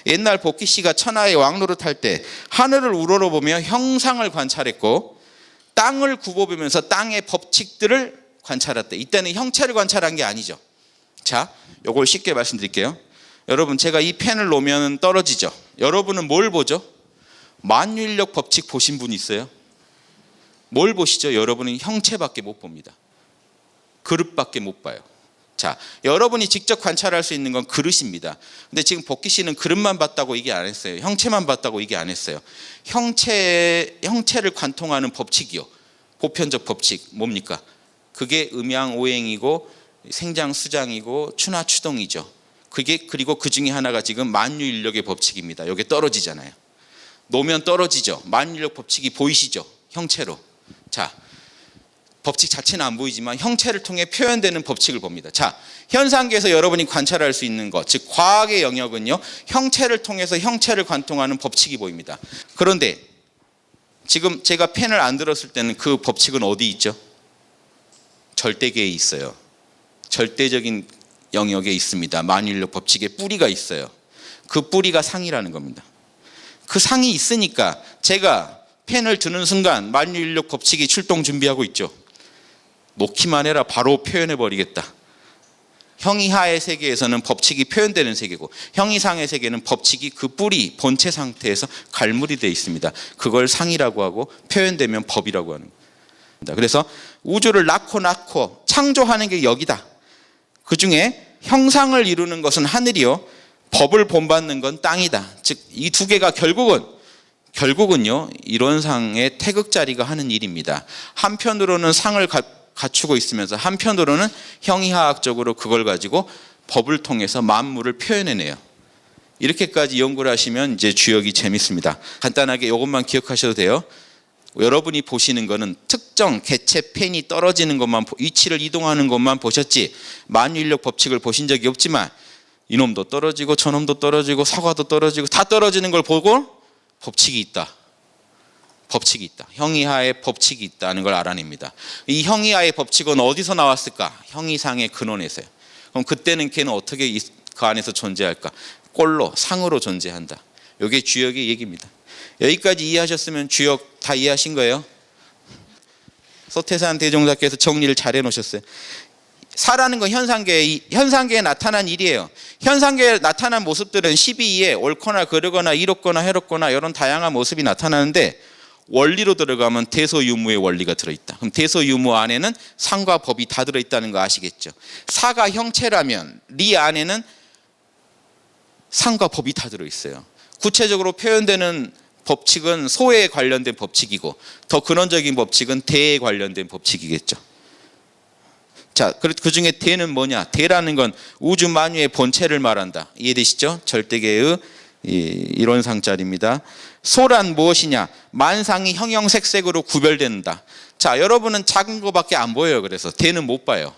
옛날 복희 씨가 천하의 왕노릇 할 때 하늘을 우러러보며 형상을 관찰했고 땅을 굽어보면서 땅의 법칙들을 관찰했대. 이때는 형체를 관찰한 게 아니죠. 자, 요걸 쉽게 말씀드릴게요. 여러분, 제가 이 펜을 놓으면 떨어지죠. 여러분은 뭘 보죠? 만유인력 법칙 보신 분 있어요? 뭘 보시죠? 여러분은 형체밖에 못 봅니다. 그릇밖에 못 봐요. 자, 여러분이 직접 관찰할 수 있는 건 그릇입니다. 근데 지금 복희 씨는 그릇만 봤다고 얘기 안 했어요. 형체만 봤다고 얘기 안 했어요. 형체를 관통하는 법칙이요. 보편적 법칙 뭡니까? 그게 음양오행이고 생장수장이고 추나추동이죠. 그리고 그 중에 하나가 지금 만유인력의 법칙입니다. 여기 떨어지잖아요. 놓으면 떨어지죠. 만유인력 법칙이 보이시죠? 형체로. 자, 법칙 자체는 안 보이지만 형체를 통해 표현되는 법칙을 봅니다. 자, 현상계에서 여러분이 관찰할 수 있는 것, 즉 과학의 영역은요, 형체를 통해서 형체를 관통하는 법칙이 보입니다. 그런데 지금 제가 펜을 안 들었을 때는 그 법칙은 어디 있죠? 절대계에 있어요. 절대적인 영역에 있습니다. 만유인력 법칙의 뿌리가 있어요. 그 뿌리가 상이라는 겁니다. 그 상이 있으니까 제가 펜을 드는 순간 만유인력 법칙이 출동 준비하고 있죠. 놓기만 해라 바로 표현해버리겠다. 형이하의 세계에서는 법칙이 표현되는 세계고 형이상의 세계는 법칙이 그 뿌리 본체 상태에서 갈무리 되어 있습니다. 그걸 상이라고 하고 표현되면 법이라고 하는 겁니다. 그래서 우주를 낳고 창조하는 게 여기다. 그 중에 형상을 이루는 것은 하늘이요, 법을 본받는 건 땅이다. 즉 이 두 개가 결국은요 이론상의 태극자리가 하는 일입니다. 한편으로는 상을 갖추고 있으면서 한편으로는 형이하학적으로 그걸 가지고 법을 통해서 만물을 표현해내요. 이렇게까지 연구를 하시면 이제 주역이 재밌습니다. 간단하게 이것만 기억하셔도 돼요. 여러분이 보시는 거는 특정 개체 펜이 떨어지는 것만, 위치를 이동하는 것만 보셨지 만유인력 법칙을 보신 적이 없지만 이놈도 떨어지고 저놈도 떨어지고 사과도 떨어지고 다 떨어지는 걸 보고 법칙이 있다. 법칙이 있다. 형이하의 법칙이 있다는 걸 알아냅니다. 이 형이하의 법칙은 어디서 나왔을까? 형이상의 근원에서요. 그럼 그때는 걔는 어떻게 그 안에서 존재할까? 꼴로, 상으로 존재한다. 이게 주역의 얘기입니다. 여기까지 이해하셨으면 주역 다 이해하신 거예요? 서태산 대종사께서 정리를 잘 해놓으셨어요. 사라는 건 현상계에 나타난 일이에요. 현상계에 나타난 모습들은 12에 옳거나 그르거나 이롭거나 해롭거나 이런 다양한 모습이 나타나는데 원리로 들어가면 대소유무의 원리가 들어있다. 그럼 대소유무 안에는 상과 법이 다 들어있다는 거 아시겠죠? 사가 형체라면 리 안에는 상과 법이 다 들어있어요. 구체적으로 표현되는 법칙은 소에 관련된 법칙이고 더 근원적인 법칙은 대에 관련된 법칙이겠죠. 자, 그 중에 대는 뭐냐? 대라는 건 우주 만유의 본체를 말한다. 이해되시죠? 절대계의 이론상자리입니다. 소란 무엇이냐? 만상이 형형색색으로 구별된다. 자, 여러분은 작은 거밖에 안 보여요. 그래서 대는 못 봐요.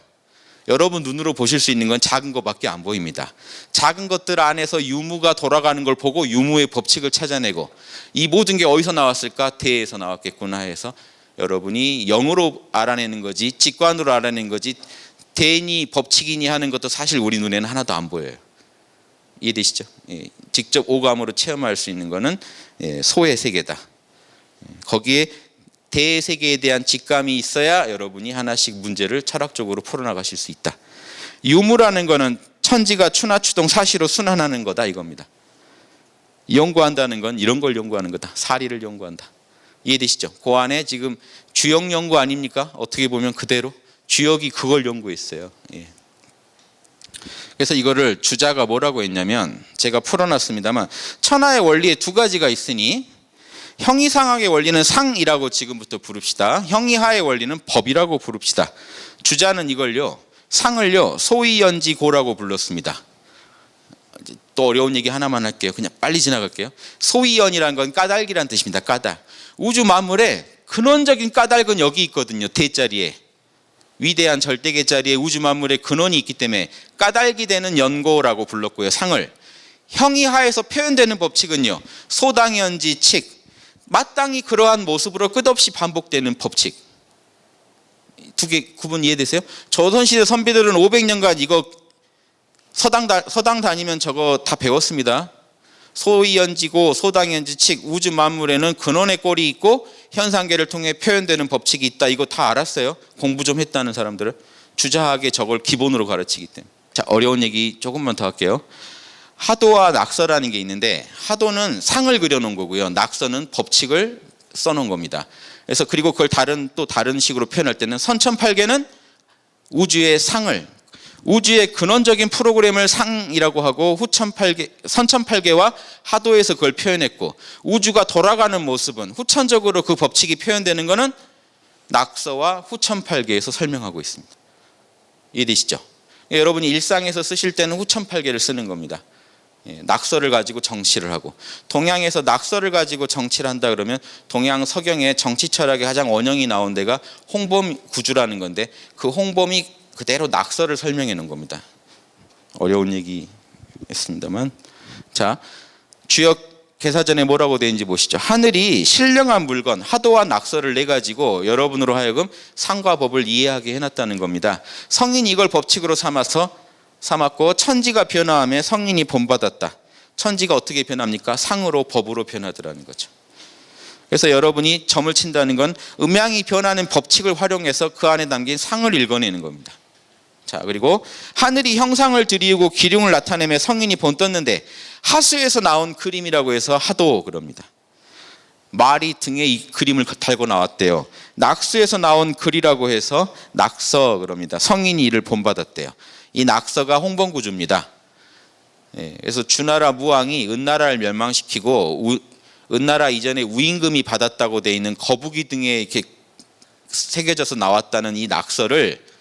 여러분 눈으로 보실 수 있는 건 작은 것밖에 안 보입니다. 작은 것들 안에서 유무가 돌아가는 걸 보고 유무의 법칙을 찾아내고 이 모든 게 어디서 나왔을까? 대에서 나왔겠구나 해서 여러분이 영으로 알아내는 거지 직관으로 알아내는 거지 대니 법칙이니 하는 것도 사실 우리 눈에는 하나도 안 보여요. 이해되시죠? 직접 오감으로 체험할 수 있는 거는 소의 세계다. 거기에 대의 세계에 대한 직감이 있어야 여러분이 하나씩 문제를 철학적으로 풀어나가실 수 있다. 유무라는 거는 천지가 추나추동 사시로 순환하는 거다 이겁니다. 연구한다는 건 이런 걸 연구하는 거다. 사리를 연구한다. 이해되시죠? 그 안에 지금 주역 연구 아닙니까? 어떻게 보면 그대로 주역이 그걸 연구했어요. 그래서 이거를 주자가 뭐라고 했냐면 제가 풀어놨습니다만 천하의 원리에 두 가지가 있으니 형이상학의 원리는 상이라고 지금부터 부릅시다. 형이하의 원리는 법이라고 부릅시다. 주자는 이걸요 상을요 소위연지고라고 불렀습니다. 또 어려운 얘기 하나만 할게요. 그냥 빨리 지나갈게요. 소위연이라는 건 까닭이라는 뜻입니다. 까닭. 우주 만물의 근원적인 까닭은 여기 있거든요. 대자리에. 위대한 절대계 자리에 우주 만물의 근원이 있기 때문에 까닭이 되는 연고라고 불렀고요. 상을. 형이하에서 표현되는 법칙은요. 소당연지칙. 마땅히 그러한 모습으로 끝없이 반복되는 법칙. 두 개 구분 이해되세요? 조선시대 선비들은 500년간 이거 서당 다니면 저거 다 배웠습니다. 소위연지고 소당연지칙 우주 만물에는 근원의 꼴이 있고 현상계를 통해 표현되는 법칙이 있다. 이거 다 알았어요. 공부 좀 했다는 사람들은 주자학에 저걸 기본으로 가르치기 때문에. 자, 어려운 얘기 조금만 더 할게요. 하도와 낙서라는 게 있는데 하도는 상을 그려놓은 거고요. 낙서는 법칙을 써놓은 겁니다. 그래서 그리고 그걸 또 다른 식으로 표현할 때는 선천팔계는 우주의 상을 우주의 근원적인 프로그램을 상이라고 하고 선천팔계와 하도에서 그걸 표현했고 우주가 돌아가는 모습은 후천적으로 그 법칙이 표현되는 것은 낙서와 후천팔계에서 설명하고 있습니다. 이해되시죠? 여러분이 일상에서 쓰실 때는 후천팔계를 쓰는 겁니다. 낙서를 가지고 정치를 하고 동양에서 낙서를 가지고 정치를 한다 그러면 동양 서경의 정치 철학의 가장 원형이 나온 데가 홍범 구주라는 건데 그 홍범이 그대로 낙서를 설명해 놓은 겁니다. 어려운 얘기했습니다만 자 주역 개사전에 뭐라고 되어 있는지 보시죠. 하늘이 신령한 물건 하도와 낙서를 내 가지고 여러분으로 하여금 상과 법을 이해하게 해놨다는 겁니다. 성인이 이걸 법칙으로 삼았고 천지가 변화하며 성인이 본받았다. 천지가 어떻게 변합니까? 상으로 법으로 변하더라는 거죠. 그래서 여러분이 점을 친다는 건 음양이 변하는 법칙을 활용해서 그 안에 담긴 상을 읽어내는 겁니다. 자 그리고 하늘이 형상을 드리우고 기륭을 나타내며 성인이 본떴는데 하수에서 나온 그림이라고 해서 하도 그럽니다. 말이 등에 이 그림을 달고 나왔대요. 낙수에서 나온 글이라고 해서 낙서 그럽니다. 성인이 이를 본받았대요. 이 낙서가 홍범구주입니다. 그래서 주나라 무왕이 은나라를 멸망시키고 은나라 이전에 우임금이 받았다고 되어 있는 거북이 등에 이렇게 새겨져서 나왔다는 이 낙서를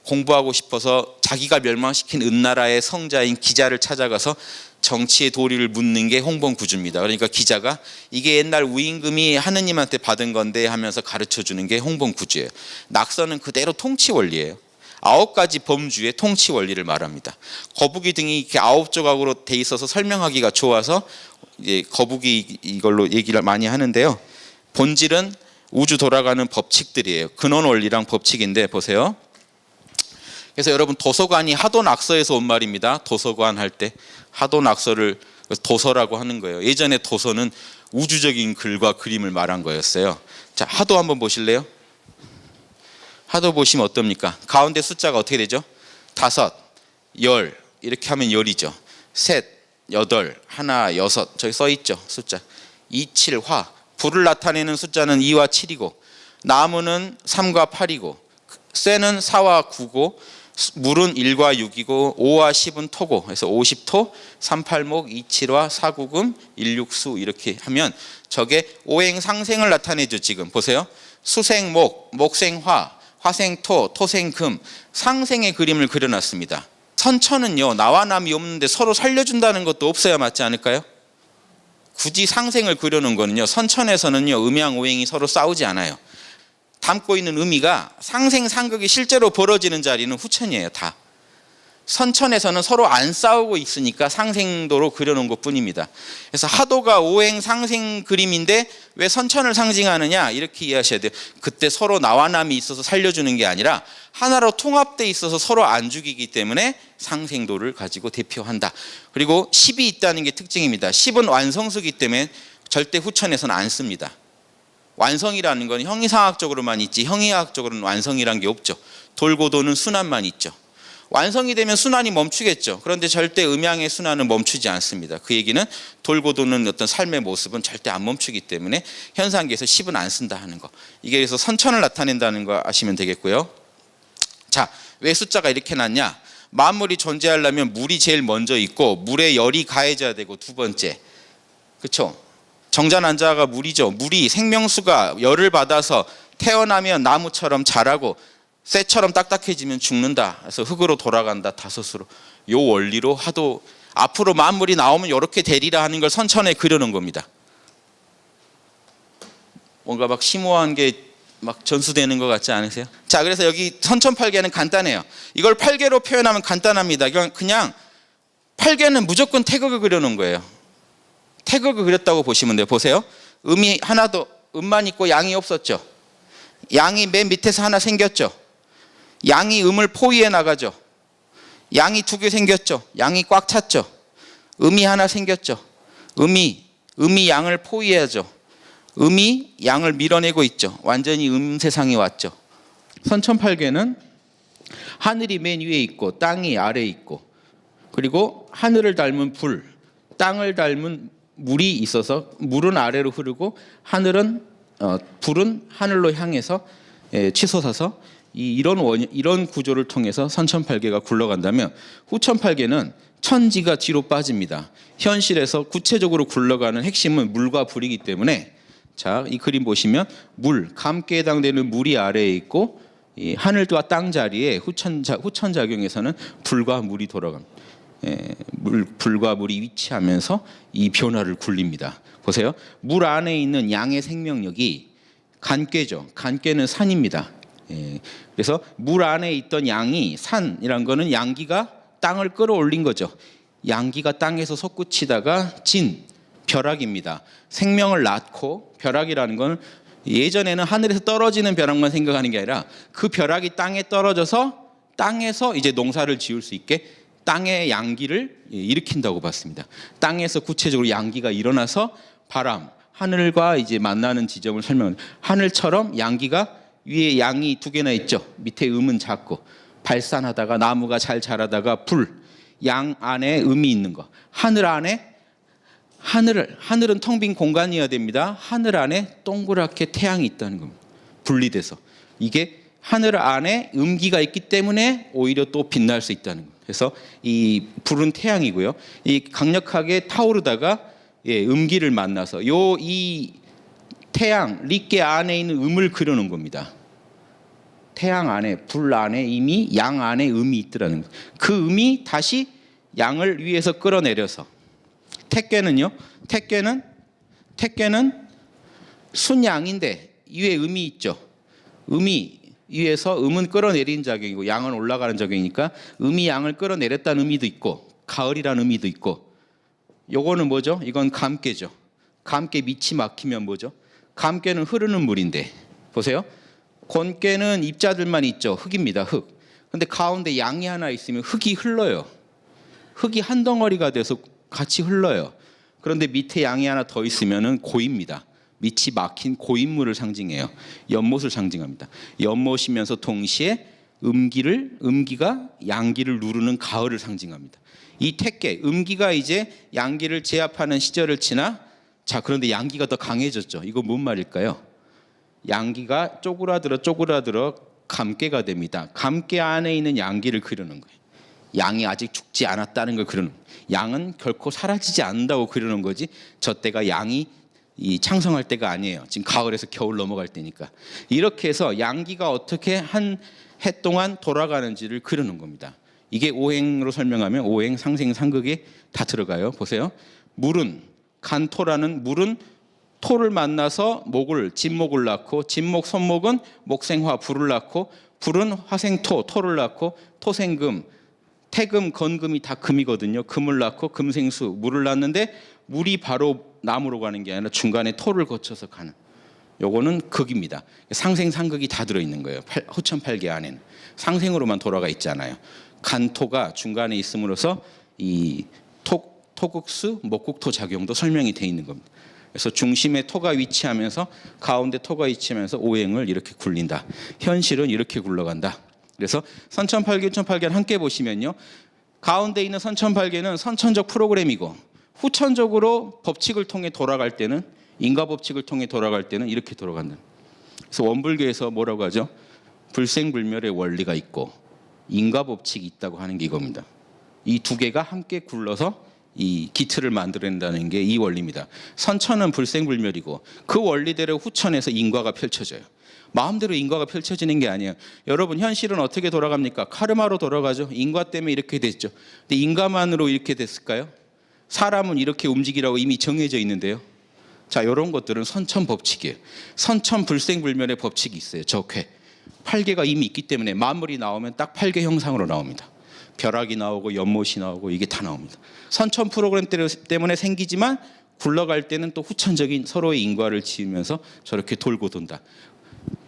공부하고 싶어서 자기가 멸망시킨 은나라의 성자인 기자를 찾아가서 정치의 도리를 묻는 게 홍범구주입니다. 그러니까 기자가 이게 옛날 우임금이 하느님한테 받은 건데 하면서 가르쳐주는 게 홍범구주예요. 낙서는 그대로 통치 원리예요. 9가지 범주의 통치 원리를 말합니다. 거북이 등이 이렇게 9조각으로 돼 있어서 설명하기가 좋아서 이제 거북이 이걸로 얘기를 많이 하는데요. 본질은 우주 돌아가는 법칙들이에요. 근원 원리랑 법칙인데 보세요. 그래서 여러분 도서관이 하도 낙서에서 온 말입니다. 도서관 할 때 하도 낙서를 도서라고 하는 거예요. 예전에 도서는 우주적인 글과 그림을 말한 거였어요. 자, 하도 한번 보실래요? 하도 보시면 어떻습니까? 가운데 숫자가 어떻게 되죠? 5, 10 이렇게 하면 열이죠. 셋, 8, 하나, 6 저기 써 있죠 숫자. 2, 7, 화 불을 나타내는 숫자는 2와 7이고 나무는 3과 8이고 쇠는 4와 9고 물은 1과 6이고 5와 10은 토고 그래서 50토, 38목, 27화, 4구금, 16수 이렇게 하면 저게 오행상생을 나타내죠. 지금 보세요. 수생목, 목생화, 화생토, 토생금 상생의 그림을 그려놨습니다. 선천은요 나와 남이 없는데 서로 살려준다는 것도 없어야 맞지 않을까요? 굳이 상생을 그려놓은 거는요 선천에서는요 음양오행이 서로 싸우지 않아요. 담고 있는 의미가 상생상극이 실제로 벌어지는 자리는 후천이에요. 다. 선천에서는 서로 안 싸우고 있으니까 상생도로 그려놓은 것뿐입니다. 그래서 하도가 오행 상생 그림인데 왜 선천을 상징하느냐 이렇게 이해하셔야 돼요. 그때 서로 나와 남이 있어서 살려주는 게 아니라 하나로 통합돼 있어서 서로 안 죽이기 때문에 상생도를 가지고 대표한다. 그리고 10이 있다는 게 특징입니다. 10은 완성수기 때문에 절대 후천에서는 안 씁니다. 완성이라는 건 형이상학적으로만 있지 형이학적으로는 완성이란 게 없죠. 돌고 도는 순환만 있죠. 완성이 되면 순환이 멈추겠죠. 그런데 절대 음양의 순환은 멈추지 않습니다. 그 얘기는 돌고 도는 어떤 삶의 모습은 절대 안 멈추기 때문에 현상계에서 10은 안 쓴다 하는 거. 이게 그래서 선천을 나타낸다는 거 아시면 되겠고요. 자, 왜 숫자가 이렇게 났냐? 만물이 존재하려면 물이 제일 먼저 있고 물에 열이 가해져야 되고 두 번째. 그렇죠? 정자난자가 물이죠. 물이 생명수가 열을 받아서 태어나면 나무처럼 자라고 쇠처럼 딱딱해지면 죽는다. 그래서 흙으로 돌아간다. 다섯으로. 요 원리로 하도 앞으로 만물이 나오면 이렇게 되리라 하는 걸 선천에 그려놓은 겁니다. 뭔가 막 심오한 게 막 전수되는 것 같지 않으세요? 자, 그래서 여기 선천 8개는 간단해요. 이걸 8개로 표현하면 간단합니다. 그냥 8개는 무조건 태극을 그려놓은 거예요. 태극을 그렸다고 보시면 돼요. 보세요. 음이 하나도 음만 있고 양이 없었죠. 양이 맨 밑에서 하나 생겼죠. 양이 음을 포위해 나가죠. 양이 두 개 생겼죠. 양이 꽉 찼죠. 음이 하나 생겼죠. 음이 양을 포위해야죠. 음이 양을 밀어내고 있죠. 완전히 세상이 왔죠. 선천팔계는 하늘이 맨 위에 있고 땅이 아래에 있고 그리고 하늘을 닮은 불, 땅을 닮은 물이 있어서 물은 아래로 흐르고 불은 하늘로 향해서 치솟아서 이런 구조를 통해서 선천팔계가 굴러간다면 후천팔계는 천지가 뒤로 빠집니다. 현실에서 구체적으로 굴러가는 핵심은 물과 불이기 때문에 자, 이 그림 보시면 감기에 해당되는 물이 아래에 있고 이 하늘과 땅 자리에 후천작용에서는 불과 물이 돌아갑니다. 불과 물이 위치하면서 이 변화를 굴립니다. 보세요. 물 안에 있는 양의 생명력이 간괴죠. 간괴는 산입니다. 그래서 물 안에 있던 양이 산이란 거는 양기가 땅을 끌어올린 거죠. 양기가 땅에서 솟구치다가 벼락입니다. 생명을 낳고 벼락이라는 건 예전에는 하늘에서 떨어지는 벼락만 생각하는 게 아니라 그 벼락이 땅에 떨어져서 땅에서 이제 농사를 지을 수 있게 땅의 양기를 일으킨다고 봤습니다. 땅에서 구체적으로 양기가 일어나서 하늘과 이제 만나는 지점을 설명합니다. 하늘처럼 양기가 위에 양이 두 개나 있죠. 밑에 음은 작고 발산하다가 나무가 잘 자라다가 양 안에 음이 있는 거. 하늘은 텅 빈 공간이어야 됩니다. 하늘 안에 동그랗게 태양이 있다는 겁니다. 분리돼서 이게 하늘 안에 음기가 있기 때문에 오히려 또 빛날 수 있다는 겁니다. 그래서 이 불은 태양이고요. 이 강력하게 타오르다가 음기를 만나서 이 태양 리께 안에 있는 음을 그려놓은 겁니다. 태양 안에 불 안에 이미 양 안에 음이 있더라는 거예요. 그 음이 다시 양을 위에서 끌어내려서 택괴는요. 택괴는 순양인데 위에 음이 있죠. 음이 위에서 음은 끌어내린 작용이고 양은 올라가는 작용이니까 음이 양을 끌어내렸다는 의미도 있고 가을이라는 의미도 있고 요거는 뭐죠? 이건 감깨죠. 감깨 밑이 막히면 뭐죠? 감깨는 흐르는 물인데 보세요. 곤깨는 입자들만 있죠. 흙입니다. 흙. 근데 가운데 양이 하나 있으면 흙이 흘러요. 흙이 한 덩어리가 돼서 같이 흘러요. 그런데 밑에 양이 하나 더 있으면은 고입니다. 밑이 막힌 고인물을 상징해요. 연못을 상징합니다. 연못이면서 동시에 음기가 양기를 누르는 가을을 상징합니다. 이 택괴, 음기가 이제 양기를 제압하는 시절을 지나 자, 그런데 양기가 더 강해졌죠. 이거 뭔 말일까요? 양기가 쪼그라들어 감깨가 됩니다. 감깨 안에 있는 양기를 그리는 거예요. 양이 아직 죽지 않았다는 걸 그리는 거예요. 양은 결코 사라지지 않는다고 그리는 거지 저 때가 양이 창성할 때가 아니에요. 지금 가을에서 겨울 넘어갈 때니까. 이렇게 해서 양기가 어떻게 한 해 동안 돌아가는지를 그리는 겁니다. 이게 오행으로 설명하면 오행, 상생, 상극에 다 들어가요. 보세요. 물은 간토라는 물은 토를 만나서 진목을 낳고 진목 손목은 목생화 불을 낳고 불은 화생토 토를 낳고 토생금 태금 건금이 다 금이거든요. 금을 낳고 금생수 물을 낳는데 물이 바로 나무로 가는 게 아니라 중간에 토를 거쳐서 가는. 요거는 극입니다. 상생상극이 다 들어있는 거예요. 호천팔계 안에는 상생으로만 돌아가 있잖아요. 간토가 중간에 있음으로써 이 토극수 목국토 작용도 설명이 돼 있는 겁니다. 그래서 중심에 토가 위치하면서 가운데 토가 위치하면서 오행을 이렇게 굴린다. 현실은 이렇게 굴러간다. 그래서 선천팔계, 후천팔계를 함께 보시면요. 가운데 있는 선천팔계는 선천적 프로그램이고 후천적으로 법칙을 통해 돌아갈 때는 인과 법칙을 통해 돌아갈 때는 이렇게 돌아간다. 그래서 원불교에서 뭐라고 하죠? 불생불멸의 원리가 있고 인과 법칙이 있다고 하는 게 이겁니다. 이 두 개가 함께 굴러서 이 기틀을 만들어낸다는 게 이 원리입니다. 선천은 불생불멸이고 그 원리대로 후천에서 인과가 펼쳐져요. 마음대로 인과가 펼쳐지는 게 아니에요. 여러분 현실은 어떻게 돌아갑니까? 카르마로 돌아가죠. 인과 때문에 이렇게 됐죠. 근데 인과만으로 이렇게 됐을까요? 사람은 이렇게 움직이라고 이미 정해져 있는데요. 자, 이런 것들은 선천 법칙이에요. 선천 불생불멸의 법칙이 있어요. 적회. 8개가 이미 있기 때문에 만물이 나오면 딱 8개 형상으로 나옵니다. 벼락이 나오고 연못이 나오고 이게 다 나옵니다. 선천 프로그램 때문에 생기지만 굴러갈 때는 또 후천적인 서로의 인과를 지으면서 저렇게 돌고 돈다.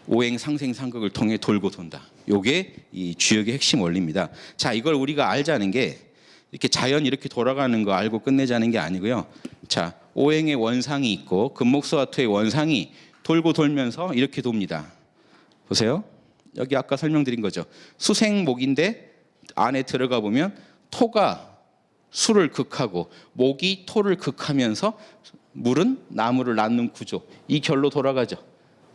오행 상생 상극을 통해 돌고 돈다. 이게 이 주역의 핵심 원리입니다. 자, 이걸 우리가 알자는 게 이렇게 자연 이렇게 돌아가는 거 알고 끝내자는 게 아니고요. 자, 오행의 원상이 있고 금목수화토의 원상이 돌고 돌면서 이렇게 돕니다. 보세요. 여기 아까 설명드린 거죠. 수생목인데 안에 들어가 보면 토가 수를 극하고 목이 토를 극하면서 물은 나무를 낳는 구조. 이 결로 돌아가죠.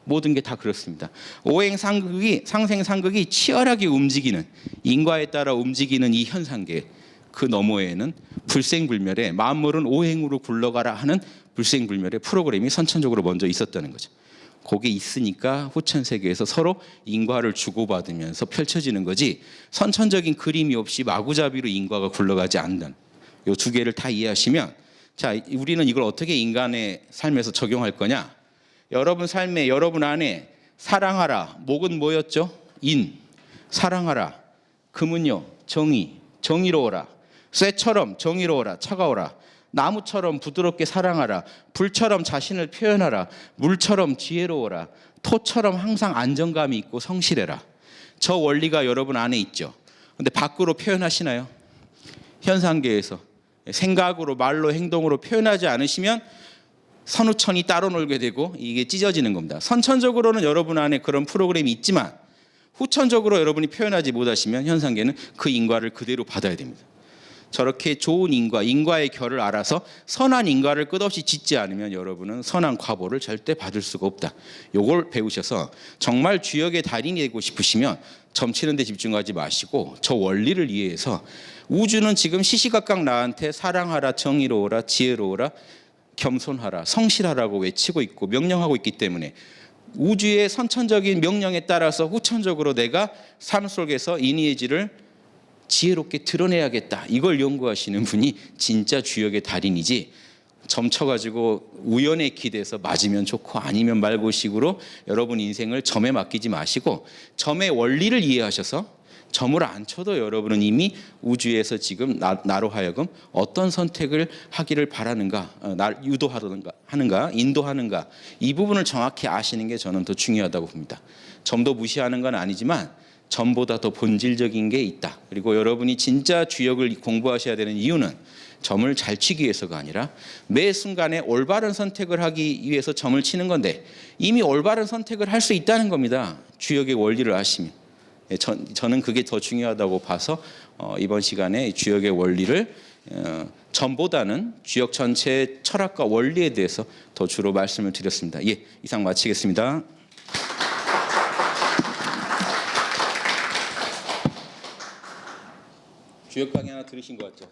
모든 게 다 그렇습니다. 오행상극이 상생상극이 치열하게 움직이는 인과에 따라 움직이는 이 현상계 그 너머에는 불생불멸의 만물은 오행으로 굴러가라 하는 불생불멸의 프로그램이 선천적으로 먼저 있었다는 거죠. 그게 있으니까 후천 세계에서 서로 인과를 주고받으면서 펼쳐지는 거지 선천적인 그림이 없이 마구잡이로 인과가 굴러가지 않는 이 두 개를 다 이해하시면 자, 우리는 이걸 어떻게 인간의 삶에서 적용할 거냐? 여러분 삶에 여러분 안에 사랑하라. 목은 뭐였죠? 인. 사랑하라. 금은요. 정의. 정의로워라. 쇠처럼 정의로워라. 차가워라. 나무처럼 부드럽게 사랑하라. 불처럼 자신을 표현하라. 물처럼 지혜로워라. 토처럼 항상 안정감이 있고 성실해라. 저 원리가 여러분 안에 있죠. 근데 밖으로 표현하시나요? 현상계에서 생각으로 말로 행동으로 표현하지 않으시면 선후천이 따로 놀게 되고 이게 찢어지는 겁니다. 선천적으로는 여러분 안에 그런 프로그램이 있지만 후천적으로 여러분이 표현하지 못하시면 현상계는 그 인과를 그대로 받아야 됩니다. 저렇게 좋은 인과의 결을 알아서 선한 인과를 끝없이 짓지 않으면 여러분은 선한 과보를 절대 받을 수가 없다. 요걸 배우셔서 정말 주역의 달인이 되고 싶으시면 점치는 데 집중하지 마시고 저 원리를 이해해서 우주는 지금 시시각각 나한테 사랑하라, 정의로워라, 지혜로워라, 겸손하라, 성실하라고 외치고 있고 명령하고 있기 때문에 우주의 선천적인 명령에 따라서 후천적으로 내가 삶 속에서 이니에지를 지혜롭게 드러내야겠다. 이걸 연구하시는 분이 진짜 주역의 달인이지 점쳐가지고 우연에 기대서 맞으면 좋고 아니면 말고 식으로 여러분 인생을 점에 맡기지 마시고 점의 원리를 이해하셔서 점을 안 쳐도 여러분은 이미 우주에서 지금 나로 하여금 어떤 선택을 하기를 바라는가, 날 유도하는가, 인도하는가 이 부분을 정확히 아시는 게 저는 더 중요하다고 봅니다. 점도 무시하는 건 아니지만 점보다 더 본질적인 게 있다. 그리고 여러분이 진짜 주역을 공부하셔야 되는 이유는 점을 잘 치기 위해서가 아니라 매 순간에 올바른 선택을 하기 위해서 점을 치는 건데 이미 올바른 선택을 할 수 있다는 겁니다. 주역의 원리를 아시면. 저는 그게 더 중요하다고 봐서 이번 시간에 주역의 원리를 점보다는 주역 전체의 철학과 원리에 대해서 더 주로 말씀을 드렸습니다. 예, 이상 마치겠습니다. 주역 강의 하나 들으신 것 같죠?